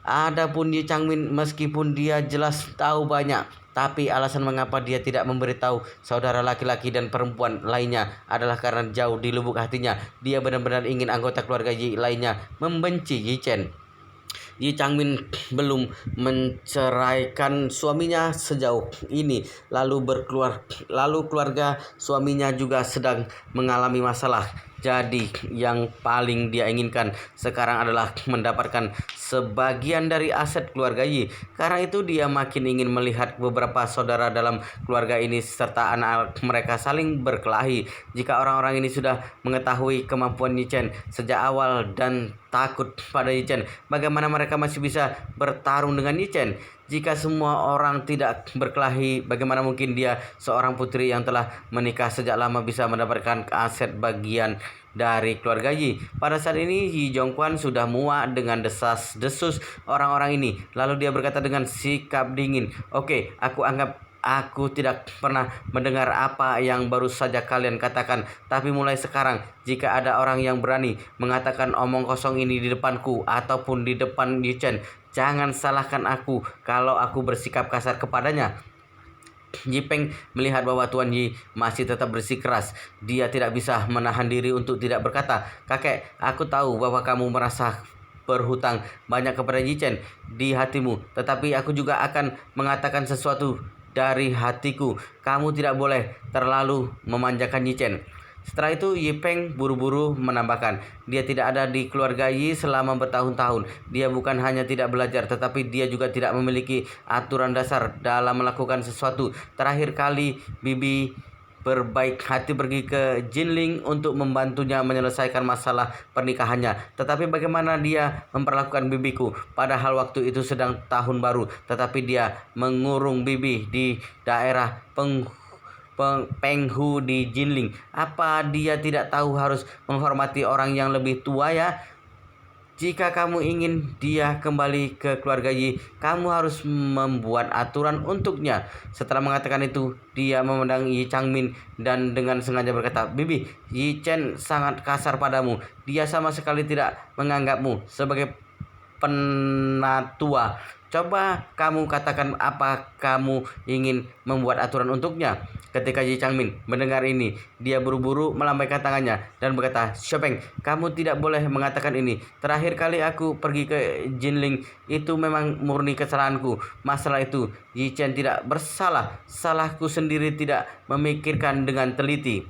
Adapun Yi Changmin, meskipun dia jelas tahu banyak, tapi alasan mengapa dia tidak memberitahu saudara laki-laki dan perempuan lainnya adalah karena jauh di lubuk hatinya dia benar-benar ingin anggota keluarga Yi lainnya membenci Yi Chen. Yi Changmin belum menceraikan suaminya sejauh ini, lalu keluarga suaminya juga sedang mengalami masalah. Jadi yang paling dia inginkan sekarang adalah mendapatkan sebagian dari aset keluarga Yi. Karena itu dia makin ingin melihat beberapa saudara dalam keluarga ini serta anak mereka saling berkelahi. Jika orang-orang ini sudah mengetahui kemampuan Yi Chen sejak awal dan takut pada Yi Chen, bagaimana mereka masih bisa bertarung dengan Yi Chen? Jika semua orang tidak berkelahi, bagaimana mungkin dia, seorang putri yang telah menikah sejak lama, bisa mendapatkan aset bagian dari keluarga Yi? Pada saat ini Yi Zhongquan sudah muak dengan desas-desus orang-orang ini. Lalu dia berkata dengan sikap dingin, "Oke, aku anggap Aku tidak pernah mendengar apa yang baru saja kalian katakan, tapi mulai sekarang, jika ada orang yang berani mengatakan omong kosong ini di depanku ataupun di depan Yichen, jangan salahkan aku kalau aku bersikap kasar kepadanya. Yipeng melihat bahwa Tuan Yi masih tetap bersikeras. Dia tidak bisa menahan diri untuk tidak berkata, "Kakek, aku tahu bahwa kamu merasa berhutang banyak kepada Yichen di hatimu, tetapi aku juga akan mengatakan sesuatu dari hatiku. Kamu tidak boleh terlalu memanjakan Yichen." Setelah itu Yipeng buru-buru menambahkan, dia tidak ada di keluarga Yi selama bertahun-tahun. Dia bukan hanya tidak belajar, tetapi dia juga tidak memiliki aturan dasar dalam melakukan sesuatu. Terakhir kali Bibi berbaik hati pergi ke Jinling untuk membantunya menyelesaikan masalah pernikahannya. Tetapi bagaimana dia memperlakukan bibiku? Padahal waktu itu sedang tahun baru, tetapi dia mengurung bibi di daerah Penghu di Jinling. Apa dia tidak tahu harus menghormati orang yang lebih tua ya? Jika kamu ingin dia kembali ke keluarga Yi, kamu harus membuat aturan untuknya. Setelah mengatakan itu, dia memandang Yi Changmin dan dengan sengaja berkata, "Bibi, Yi Chen sangat kasar padamu. Dia sama sekali tidak menganggapmu sebagai penatua. Coba kamu katakan apa kamu ingin membuat aturan untuknya." Ketika Yi Changmin mendengar ini, dia buru-buru melambaikan tangannya dan berkata, "Shopeng, kamu tidak boleh mengatakan ini. Terakhir kali aku pergi ke Jinling, itu memang murni kesalahanku. Masalah itu, Yi Chen tidak bersalah. Salahku sendiri tidak memikirkan dengan teliti."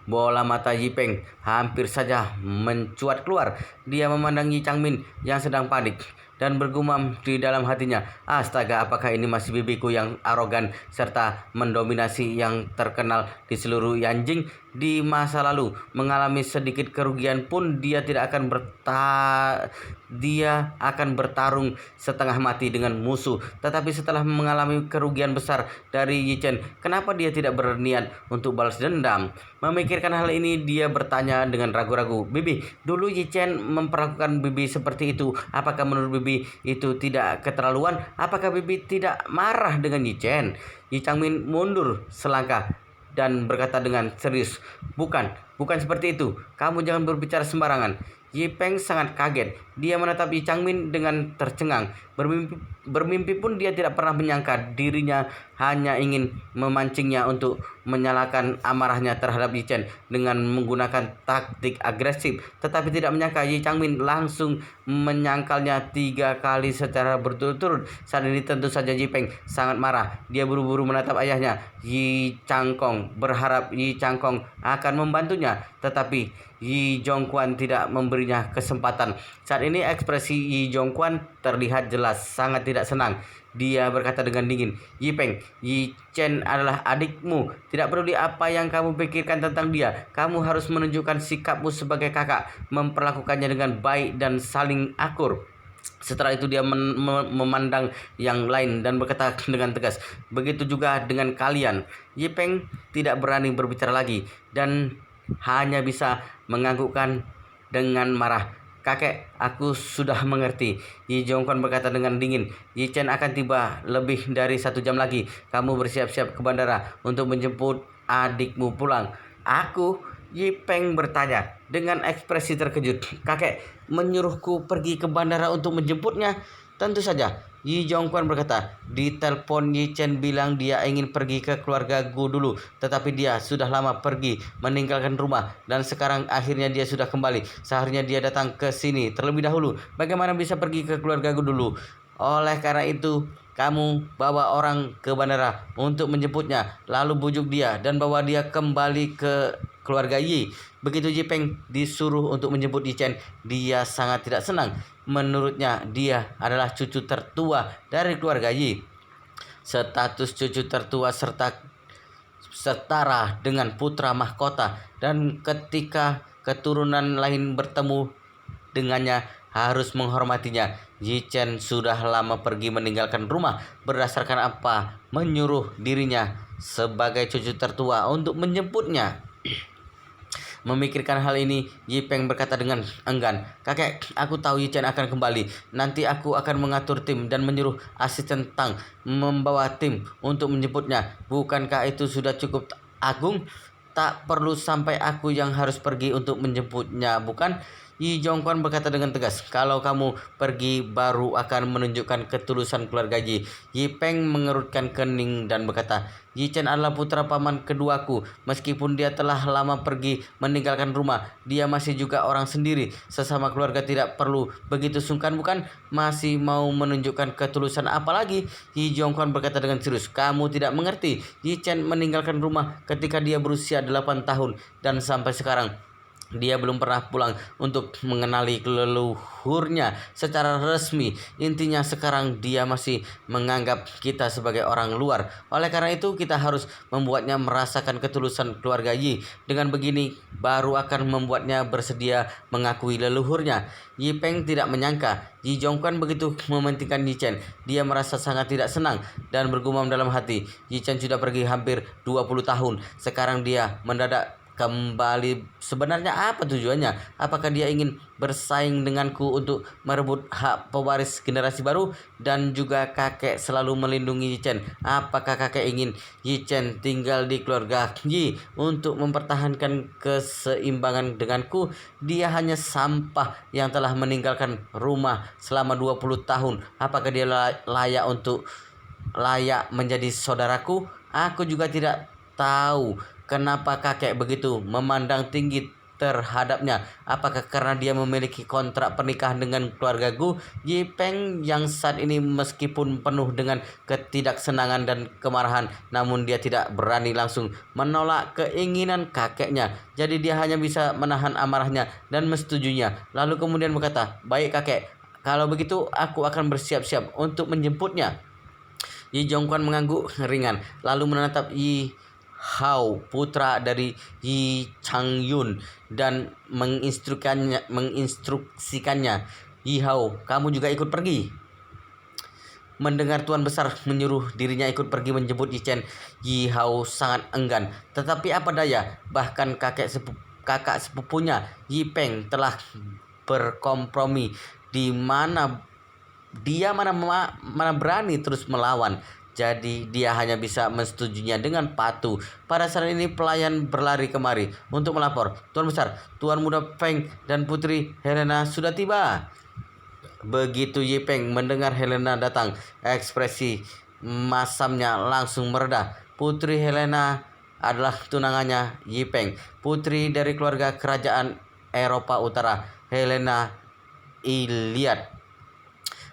Bola mata Yipeng hampir saja mencuat keluar. Dia memandang Yi Changmin yang sedang panik dan bergumam di dalam hatinya, "Astaga, apakah ini masih bibiku yang arogan serta mendominasi yang terkenal di seluruh Yanjing? Di masa lalu mengalami sedikit kerugian pun dia akan bertarung setengah mati dengan musuh. Tetapi setelah mengalami kerugian besar dari Yi Chen, kenapa dia tidak berniat untuk balas dendam?" Memikirkan hal ini, dia bertanya dengan ragu-ragu, "Bibi, dulu Yi Chen memperlakukan Bibi seperti itu. Apakah menurut Bibi itu tidak keterlaluan? Apakah Bibi tidak marah dengan Yi Chen?" Yi Changmin mundur selangkah dan berkata dengan serius, bukan seperti itu. Kamu jangan berbicara sembarangan." Yipeng sangat kaget. Dia menatap Yi Changmin dengan tercengang. Bermimpi pun dia tidak pernah menyangka dirinya hanya ingin memancingnya untuk menyalakan amarahnya terhadap Yi Chen dengan menggunakan taktik agresif. Tetapi tidak menyangka Yi Changmin langsung menyangkalnya 3 kali secara berturut-turut. Saat ini tentu saja Yipeng sangat marah. Dia buru-buru menatap ayahnya, Yi Changkong, berharap Yi Changkong akan membantunya. Tetapi Yi Zhongquan tidak memberinya kesempatan. Saat ini ekspresi Yi Zhongquan terlihat jelas sangat tidak senang. Dia berkata dengan dingin, "Yipeng, Yi Chen adalah adikmu. Tidak peduli apa yang kamu pikirkan tentang dia. Kamu harus menunjukkan sikapmu sebagai kakak, memperlakukannya dengan baik dan saling akur." Setelah itu dia memandang yang lain dan berkata dengan tegas, "Begitu juga dengan kalian." Yipeng tidak berani berbicara lagi dan hanya bisa menganggukkan dengan marah. "Kakek, aku sudah mengerti." Yi Zhongquan berkata dengan dingin, "Yi Chen akan tiba lebih dari 1 jam lagi. Kamu bersiap-siap ke bandara untuk menjemput adikmu pulang." "Aku?" Yipeng bertanya dengan ekspresi terkejut. "Kakek menyuruhku pergi ke bandara untuk menjemputnya?" "Tentu saja." Yi Zhongquan berkata, "Di telepon Yi Chen bilang dia ingin pergi ke keluarga Gu dulu, tetapi dia sudah lama pergi meninggalkan rumah dan sekarang akhirnya dia sudah kembali. Seharusnya dia datang ke sini terlebih dahulu. Bagaimana bisa pergi ke keluarga Gu dulu? Oleh karena itu, kamu bawa orang ke bandara untuk menjemputnya, lalu bujuk dia dan bawa dia kembali ke keluarga Yi." Begitu Yipeng disuruh untuk menjemput Yi Chen, dia sangat tidak senang. Menurutnya dia adalah cucu tertua dari keluarga Yi. Status cucu tertua setara dengan putra mahkota, dan ketika keturunan lain bertemu dengannya harus menghormatinya. Yi Chen sudah lama pergi meninggalkan rumah. Berdasarkan apa menyuruh dirinya sebagai cucu tertua untuk menjemputnya? Memikirkan hal ini, Yi Peng berkata dengan enggan, "Kakek, aku tahu Yi Chen akan kembali. Nanti aku akan mengatur tim dan menyuruh asisten Tang membawa tim untuk menjemputnya. Bukankah itu sudah cukup, Agung? Tak perlu sampai aku yang harus pergi untuk menjemputnya, bukan?" Yi Zhongquan berkata dengan tegas, "Kalau kamu pergi baru akan menunjukkan ketulusan keluarga Yi." Yi Peng mengerutkan kening dan berkata, "Yi Chen adalah putra paman keduaku. Meskipun dia telah lama pergi meninggalkan rumah, dia masih juga orang sendiri. Sesama keluarga tidak perlu begitu sungkan, bukan? Masih mau menunjukkan ketulusan apa lagi?" Yi Zhongquan berkata dengan serius, "Kamu tidak mengerti. Yi Chen meninggalkan rumah ketika dia berusia 8 tahun dan sampai sekarang dia belum pernah pulang untuk mengenali leluhurnya secara resmi. Intinya sekarang dia masih menganggap kita sebagai orang luar. Oleh karena itu kita harus membuatnya merasakan ketulusan keluarga Yi. Dengan begini baru akan membuatnya bersedia mengakui leluhurnya." Yi Peng tidak menyangka Yi Zhongquan begitu mementingkan Yi Chen. Dia merasa sangat tidak senang dan bergumam dalam hati, "Yi Chen sudah pergi hampir 20 tahun. Sekarang dia mendadak kembali. Sebenarnya apa tujuannya? Apakah dia ingin bersaing denganku untuk merebut hak pewaris generasi baru?" Dan juga kakek selalu melindungi Yi Chen. Apakah kakek ingin Yi Chen tinggal di keluarga Yi untuk mempertahankan keseimbangan denganku? Dia hanya sampah yang telah meninggalkan rumah selama 20 tahun. Apakah dia layak menjadi saudaraku? Aku juga tidak tahu kenapa kakek begitu memandang tinggi terhadapnya. Apakah karena dia memiliki kontrak pernikahan dengan keluargaku? Yi Peng yang saat ini meskipun penuh dengan ketidaksenangan dan kemarahan, namun dia tidak berani langsung menolak keinginan kakeknya. Jadi dia hanya bisa menahan amarahnya dan menyetujuinya. Lalu kemudian berkata, "Baik kakek, kalau begitu aku akan bersiap-siap untuk menjemputnya." Yi Zhongquan mengangguk ringan, lalu menatap Yi Hao, putra dari Yi Changyun, dan menginstruksikannya, "Yi Hao, kamu juga ikut pergi." Mendengar Tuan Besar menyuruh dirinya ikut pergi menjemput Yi Chen, Yi Hao sangat enggan. Tetapi apa daya, bahkan kakak sepupunya Yi Peng telah berkompromi, di mana dia mana berani terus melawan. Jadi dia hanya bisa menyetujuinya dengan patuh. Pada saat ini pelayan berlari kemari untuk melapor, "Tuan Besar, Tuan Muda Peng dan Putri Helena sudah tiba." Begitu Yi Peng mendengar Helena datang, ekspresi masamnya langsung mereda. Putri Helena adalah tunangannya Yi Peng, putri dari keluarga kerajaan Eropa Utara, Helena Iliad.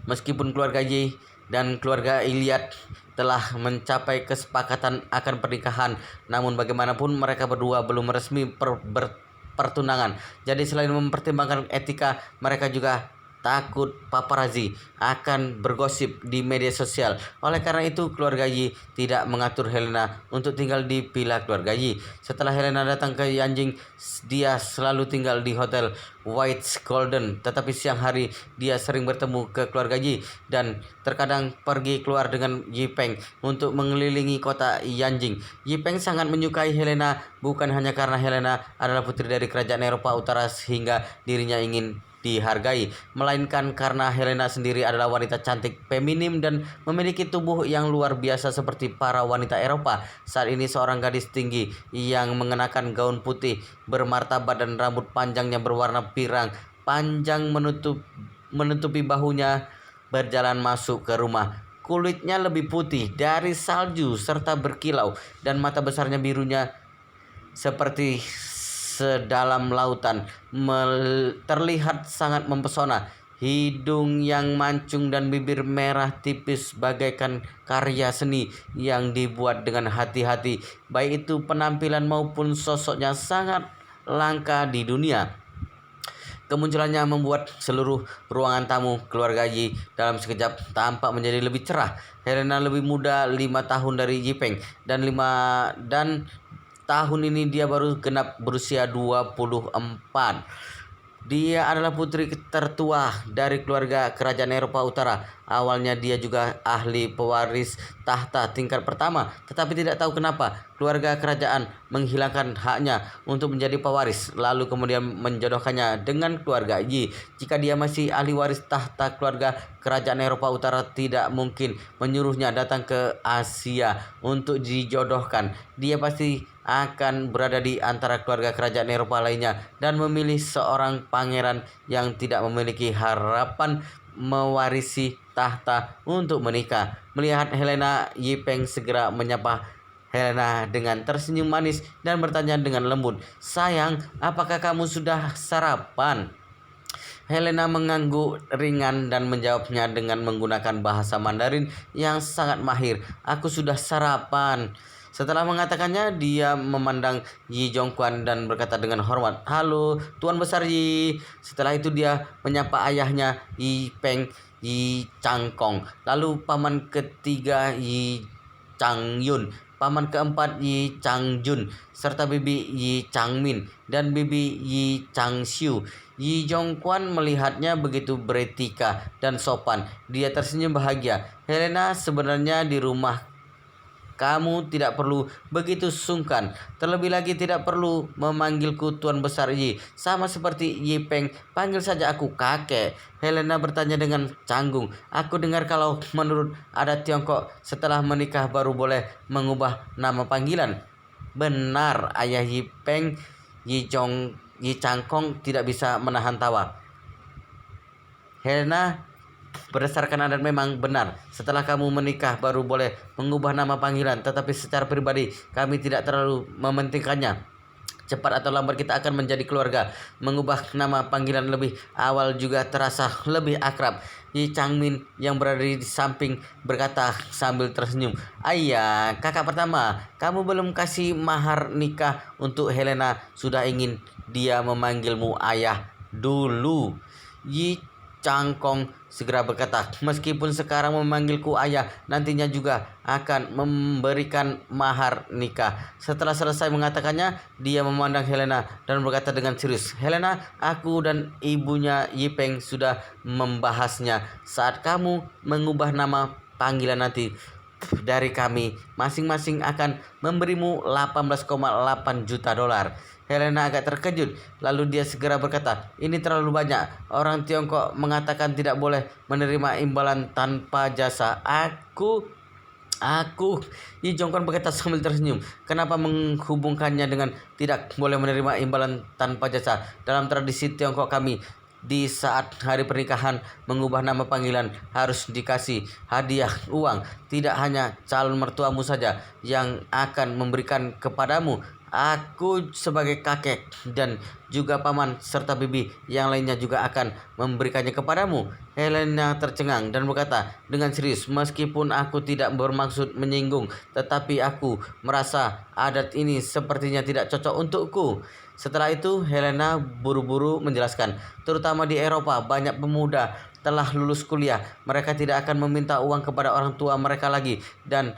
Meskipun keluarga Yi dan keluarga Iliad telah mencapai kesepakatan akan pernikahan, namun bagaimanapun mereka berdua belum resmi berpertunangan. Jadi selain mempertimbangkan etika, mereka juga takut paparazzi akan bergosip di media sosial. Oleh karena itu keluarga Yi tidak mengatur Helena untuk tinggal di villa keluarga Yi. Setelah Helena datang ke Yanjing, dia selalu tinggal di hotel White's Golden. Tetapi siang hari dia sering bertemu ke keluarga Yi dan terkadang pergi keluar dengan Yi Peng untuk mengelilingi kota Yanjing. Yi Peng sangat menyukai Helena, bukan hanya karena Helena adalah putri dari kerajaan Eropa Utara sehingga dirinya ingin dihargai, melainkan karena Helena sendiri adalah wanita cantik, feminim, dan memiliki tubuh yang luar biasa seperti para wanita Eropa. Saat ini seorang gadis tinggi yang mengenakan gaun putih bermartabat dan rambut panjangnya berwarna pirang panjang menutupi bahunya berjalan masuk ke rumah. Kulitnya lebih putih dari salju serta berkilau, dan mata besarnya birunya seperti sedalam lautan, terlihat sangat mempesona. Hidung yang mancung dan bibir merah tipis bagaikan karya seni yang dibuat dengan hati-hati. Baik itu penampilan maupun sosoknya sangat langka di dunia. Kemunculannya membuat seluruh ruangan tamu keluarga Yi dalam sekejap tampak menjadi lebih cerah. Helena lebih muda 5 tahun dari Yi Peng, dan tahun ini dia baru genap berusia 24. Dia adalah putri tertua dari keluarga kerajaan Eropa Utara. Awalnya dia juga ahli pewaris tahta tingkat pertama, tetapi tidak tahu kenapa keluarga kerajaan menghilangkan haknya untuk menjadi pewaris, lalu kemudian menjodohkannya dengan keluarga Yi. Jika dia masih ahli waris tahta keluarga kerajaan Eropa Utara, tidak mungkin menyuruhnya datang ke Asia untuk dijodohkan. Dia pasti akan berada di antara keluarga kerajaan Eropa lainnya dan memilih seorang pangeran yang tidak memiliki harapan mewarisi tahta untuk menikah. Melihat Helena, Yi Peng segera menyapa Helena dengan tersenyum manis dan bertanya dengan lembut, "Sayang, apakah kamu sudah sarapan?" Helena mengangguk ringan dan menjawabnya dengan menggunakan bahasa Mandarin yang sangat mahir, "Aku sudah sarapan." Setelah mengatakannya, dia memandang Yi Zhongquan dan berkata dengan hormat, "Halo, Tuan Besar Yi." Setelah itu dia menyapa ayahnya Yi Peng, Yi Changkong, lalu paman ketiga Yi Changyun, paman keempat Yi Changjun, serta bibi Yi Changmin dan bibi Yi Changxiu. Yi Zhongquan melihatnya begitu beretika dan sopan. Dia tersenyum bahagia. "Helena, sebenarnya di rumah kamu tidak perlu begitu sungkan. Terlebih lagi tidak perlu memanggilku Tuan Besar Yi. Sama seperti Yi Peng, panggil saja aku kakek." Helena bertanya dengan canggung, "Aku dengar kalau menurut adat Tiongkok, setelah menikah baru boleh mengubah nama panggilan." "Benar," ayah Yi Peng, Yi Changkong tidak bisa menahan tawa. "Helena, berdasarkan adat memang benar. Setelah kamu menikah baru boleh mengubah nama panggilan. Tetapi secara pribadi kami tidak terlalu mementingkannya. Cepat atau lambat kita akan menjadi keluarga. Mengubah nama panggilan lebih awal juga terasa lebih akrab." Yi Changmin yang berada di samping berkata sambil tersenyum, "Ayah, kakak pertama, kamu belum kasih mahar nikah untuk Helena. Sudah ingin dia memanggilmu ayah dulu." Yi Changkong segera berkata, "Meskipun sekarang memanggilku ayah, nantinya juga akan memberikan mahar nikah." Setelah selesai mengatakannya, dia memandang Helena dan berkata dengan serius, "Helena, aku dan ibunya Yi Peng sudah membahasnya. Saat kamu mengubah nama panggilan nanti, dari kami masing-masing akan memberimu 18,8 juta dolar." Helena agak terkejut, lalu dia segera berkata, "Ini terlalu banyak. Orang Tiongkok mengatakan tidak boleh menerima imbalan tanpa jasa. Aku, Yi Zhongquan berkata sambil tersenyum, "Kenapa menghubungkannya dengan tidak boleh menerima imbalan tanpa jasa? Dalam tradisi Tiongkok kami, di saat hari pernikahan mengubah nama panggilan harus dikasih hadiah uang. Tidak hanya calon mertuamu saja yang akan memberikan kepadamu. Aku sebagai kakek dan juga paman serta bibi yang lainnya juga akan memberikannya kepadamu." Helena tercengang dan berkata dengan serius, "Meskipun aku tidak bermaksud menyinggung, tetapi aku merasa adat ini sepertinya tidak cocok untukku." Setelah itu Helena buru-buru menjelaskan, "Terutama di Eropa, banyak pemuda telah lulus kuliah. Mereka tidak akan meminta uang kepada orang tua mereka lagi. Dan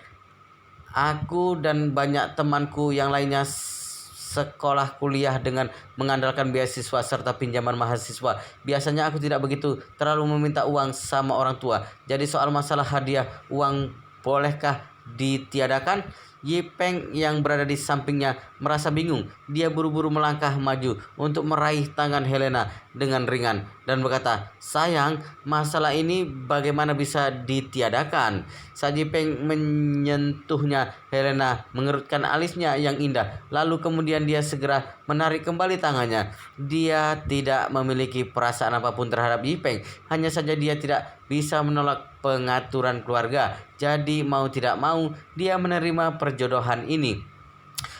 aku dan banyak temanku yang lainnya sekolah kuliah dengan mengandalkan beasiswa serta pinjaman mahasiswa. Biasanya aku tidak begitu terlalu meminta uang sama orang tua. Jadi soal masalah hadiah uang bolehkah ditiadakan?" Yi Peng yang berada di sampingnya merasa bingung. Dia buru-buru melangkah maju untuk meraih tangan Helena dengan ringan dan berkata, "Sayang, masalah ini bagaimana bisa ditiadakan?" Saat Yi Peng menyentuhnya, Helena mengerutkan alisnya yang indah. Lalu kemudian dia segera menarik kembali tangannya. Dia tidak memiliki perasaan apapun terhadap Yi Peng. Hanya saja dia tidak bisa menolak pengaturan keluarga. Jadi mau tidak mau dia menerima perjodohan ini.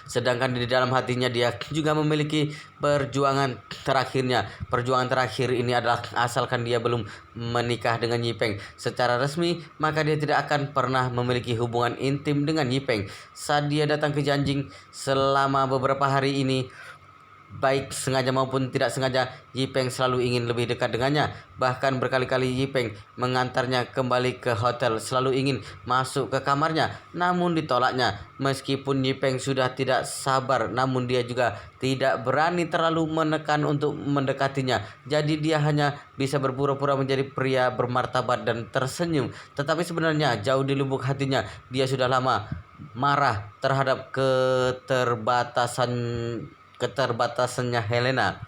Sedangkan di dalam hatinya dia juga memiliki perjuangan terakhirnya. Perjuangan terakhir ini adalah asalkan dia belum menikah dengan Yi Peng secara resmi, maka dia tidak akan pernah memiliki hubungan intim dengan Yi Peng. Saat dia datang ke Janjing selama beberapa hari ini, Baik sengaja maupun tidak sengaja, Yipeng selalu ingin lebih dekat dengannya. Bahkan berkali-kali Yipeng mengantarnya kembali ke hotel, selalu ingin masuk ke kamarnya, namun ditolaknya. Meskipun Yipeng sudah tidak sabar, namun dia juga tidak berani terlalu menekan untuk mendekatinya. Jadi dia hanya bisa berpura-pura menjadi pria bermartabat dan tersenyum. Tetapi sebenarnya jauh di lubuk hatinya, dia sudah lama marah terhadap keterbatasannya Helena.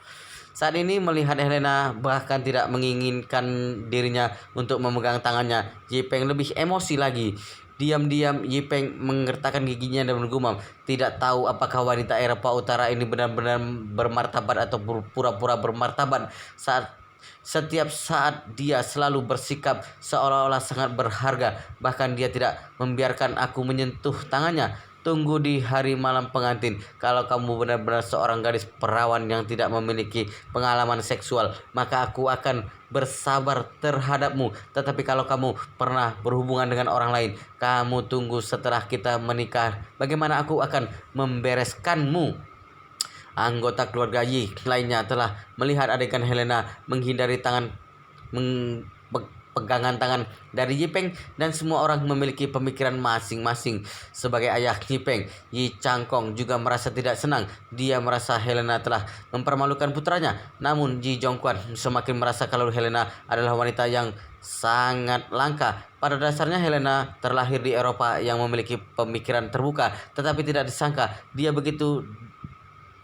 Saat ini melihat Helena bahkan tidak menginginkan dirinya untuk memegang tangannya, Yipeng lebih emosi lagi. Diam-diam Yipeng menggertakkan giginya dan bergumam, tidak tahu apakah wanita Eropa Utara ini benar-benar bermartabat atau pura-pura bermartabat. Setiap saat dia selalu bersikap seolah-olah sangat berharga, bahkan dia tidak membiarkan aku menyentuh tangannya. Tunggu di hari malam pengantin. Kalau kamu benar-benar seorang gadis perawan yang tidak memiliki pengalaman seksual, maka aku akan bersabar terhadapmu. Tetapi kalau kamu pernah berhubungan dengan orang lain, kamu tunggu setelah kita menikah. Bagaimana aku akan membereskanmu? Anggota keluarga Yi lainnya telah melihat adegan Helena menghindari pegangan tangan dari Yipeng, dan semua orang memiliki pemikiran masing-masing. Sebagai ayah Yipeng, Yi Changkong juga merasa tidak senang. Dia merasa Helena telah mempermalukan putranya. Namun Yi Jongquan semakin merasa kalau Helena adalah wanita yang sangat langka. Pada dasarnya Helena terlahir di Eropa yang memiliki pemikiran terbuka, tetapi tidak disangka dia begitu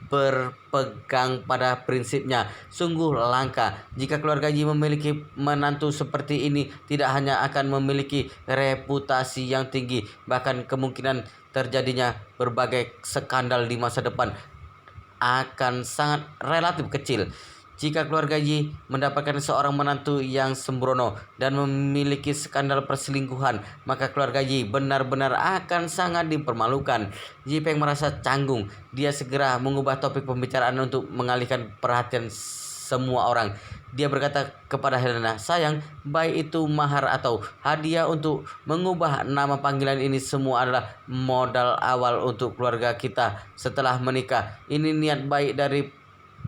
berpegang pada prinsipnya. Sungguh langka jika keluarga Yi memiliki menantu seperti ini. Tidak hanya akan memiliki reputasi yang tinggi, bahkan kemungkinan terjadinya berbagai skandal di masa depan akan sangat relatif kecil. Jika keluarga Yi mendapatkan seorang menantu yang sembrono dan memiliki skandal perselingkuhan, maka keluarga Yi benar-benar akan sangat dipermalukan. Yipeng merasa canggung. Dia segera mengubah topik pembicaraan untuk mengalihkan perhatian semua orang. Dia berkata kepada Helena, "Sayang, baik itu mahar atau hadiah untuk mengubah nama panggilan ini, semua adalah modal awal untuk keluarga kita setelah menikah. Ini niat baik dari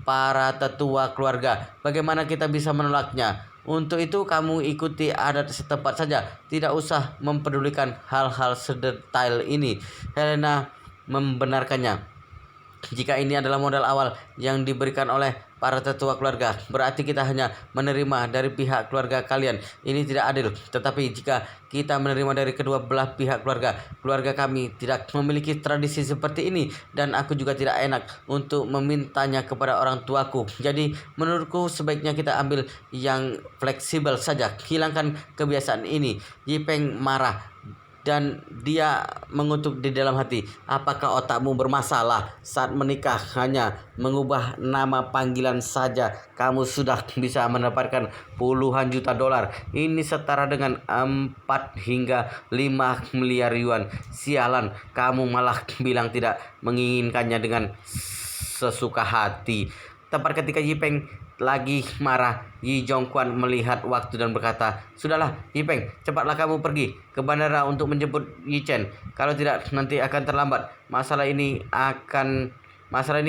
para tetua keluarga. Bagaimana kita bisa menolaknya? Untuk itu kamu ikuti adat setempat saja. Tidak usah mempedulikan hal-hal sedetail ini." Helena membenarkannya. Jika ini adalah modal awal yang diberikan oleh para tetua keluarga, berarti kita hanya menerima dari pihak keluarga kalian. Ini tidak adil. Tetapi jika kita menerima dari kedua belah pihak keluarga kami tidak memiliki tradisi seperti ini, dan aku juga tidak enak untuk memintanya kepada orang tuaku. Jadi menurutku sebaiknya kita ambil yang fleksibel saja. Hilangkan kebiasaan ini. Yipeng marah dan dia mengutuk di dalam hati, apakah otakmu bermasalah? Saat menikah hanya mengubah nama panggilan saja kamu sudah bisa mendapatkan puluhan juta dolar. Ini setara dengan 4 hingga 5 miliar yuan. Sialan, kamu malah bilang tidak menginginkannya dengan sesuka hati. Tepat ketika Yipeng lagi marah, Yi Jongquan melihat waktu dan berkata, "Sudahlah, Yipeng, cepatlah kamu pergi ke bandara untuk menjemput Yi Chen. Kalau tidak, nanti akan terlambat. Masalah ini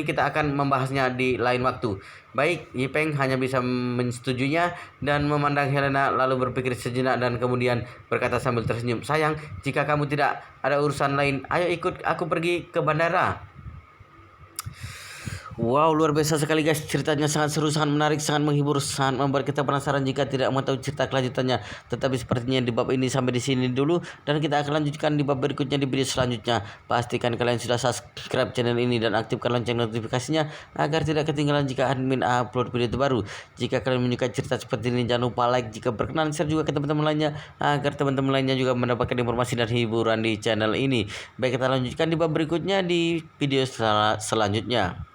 kita akan membahasnya di lain waktu." Baik, Yipeng hanya bisa menyetujuinya dan memandang Helena, lalu berpikir sejenak dan kemudian berkata sambil tersenyum, "Sayang, jika kamu tidak ada urusan lain, ayo ikut aku pergi ke bandara." Wow, luar biasa sekali guys. Ceritanya sangat seru, sangat menarik, sangat menghibur, sangat membuat kita penasaran jika tidak mengetahui cerita kelanjutannya. Tetapi sepertinya di bab ini sampai di sini dulu, dan kita akan lanjutkan di bab berikutnya di video selanjutnya. Pastikan kalian sudah subscribe channel ini dan aktifkan lonceng notifikasinya agar tidak ketinggalan jika admin upload video terbaru. Jika kalian menyukai cerita seperti ini, jangan lupa like, jika berkenan share juga ke teman-teman lainnya agar teman-teman lainnya juga mendapatkan informasi dan hiburan di channel ini. Baik, kita lanjutkan di bab berikutnya di video selanjutnya.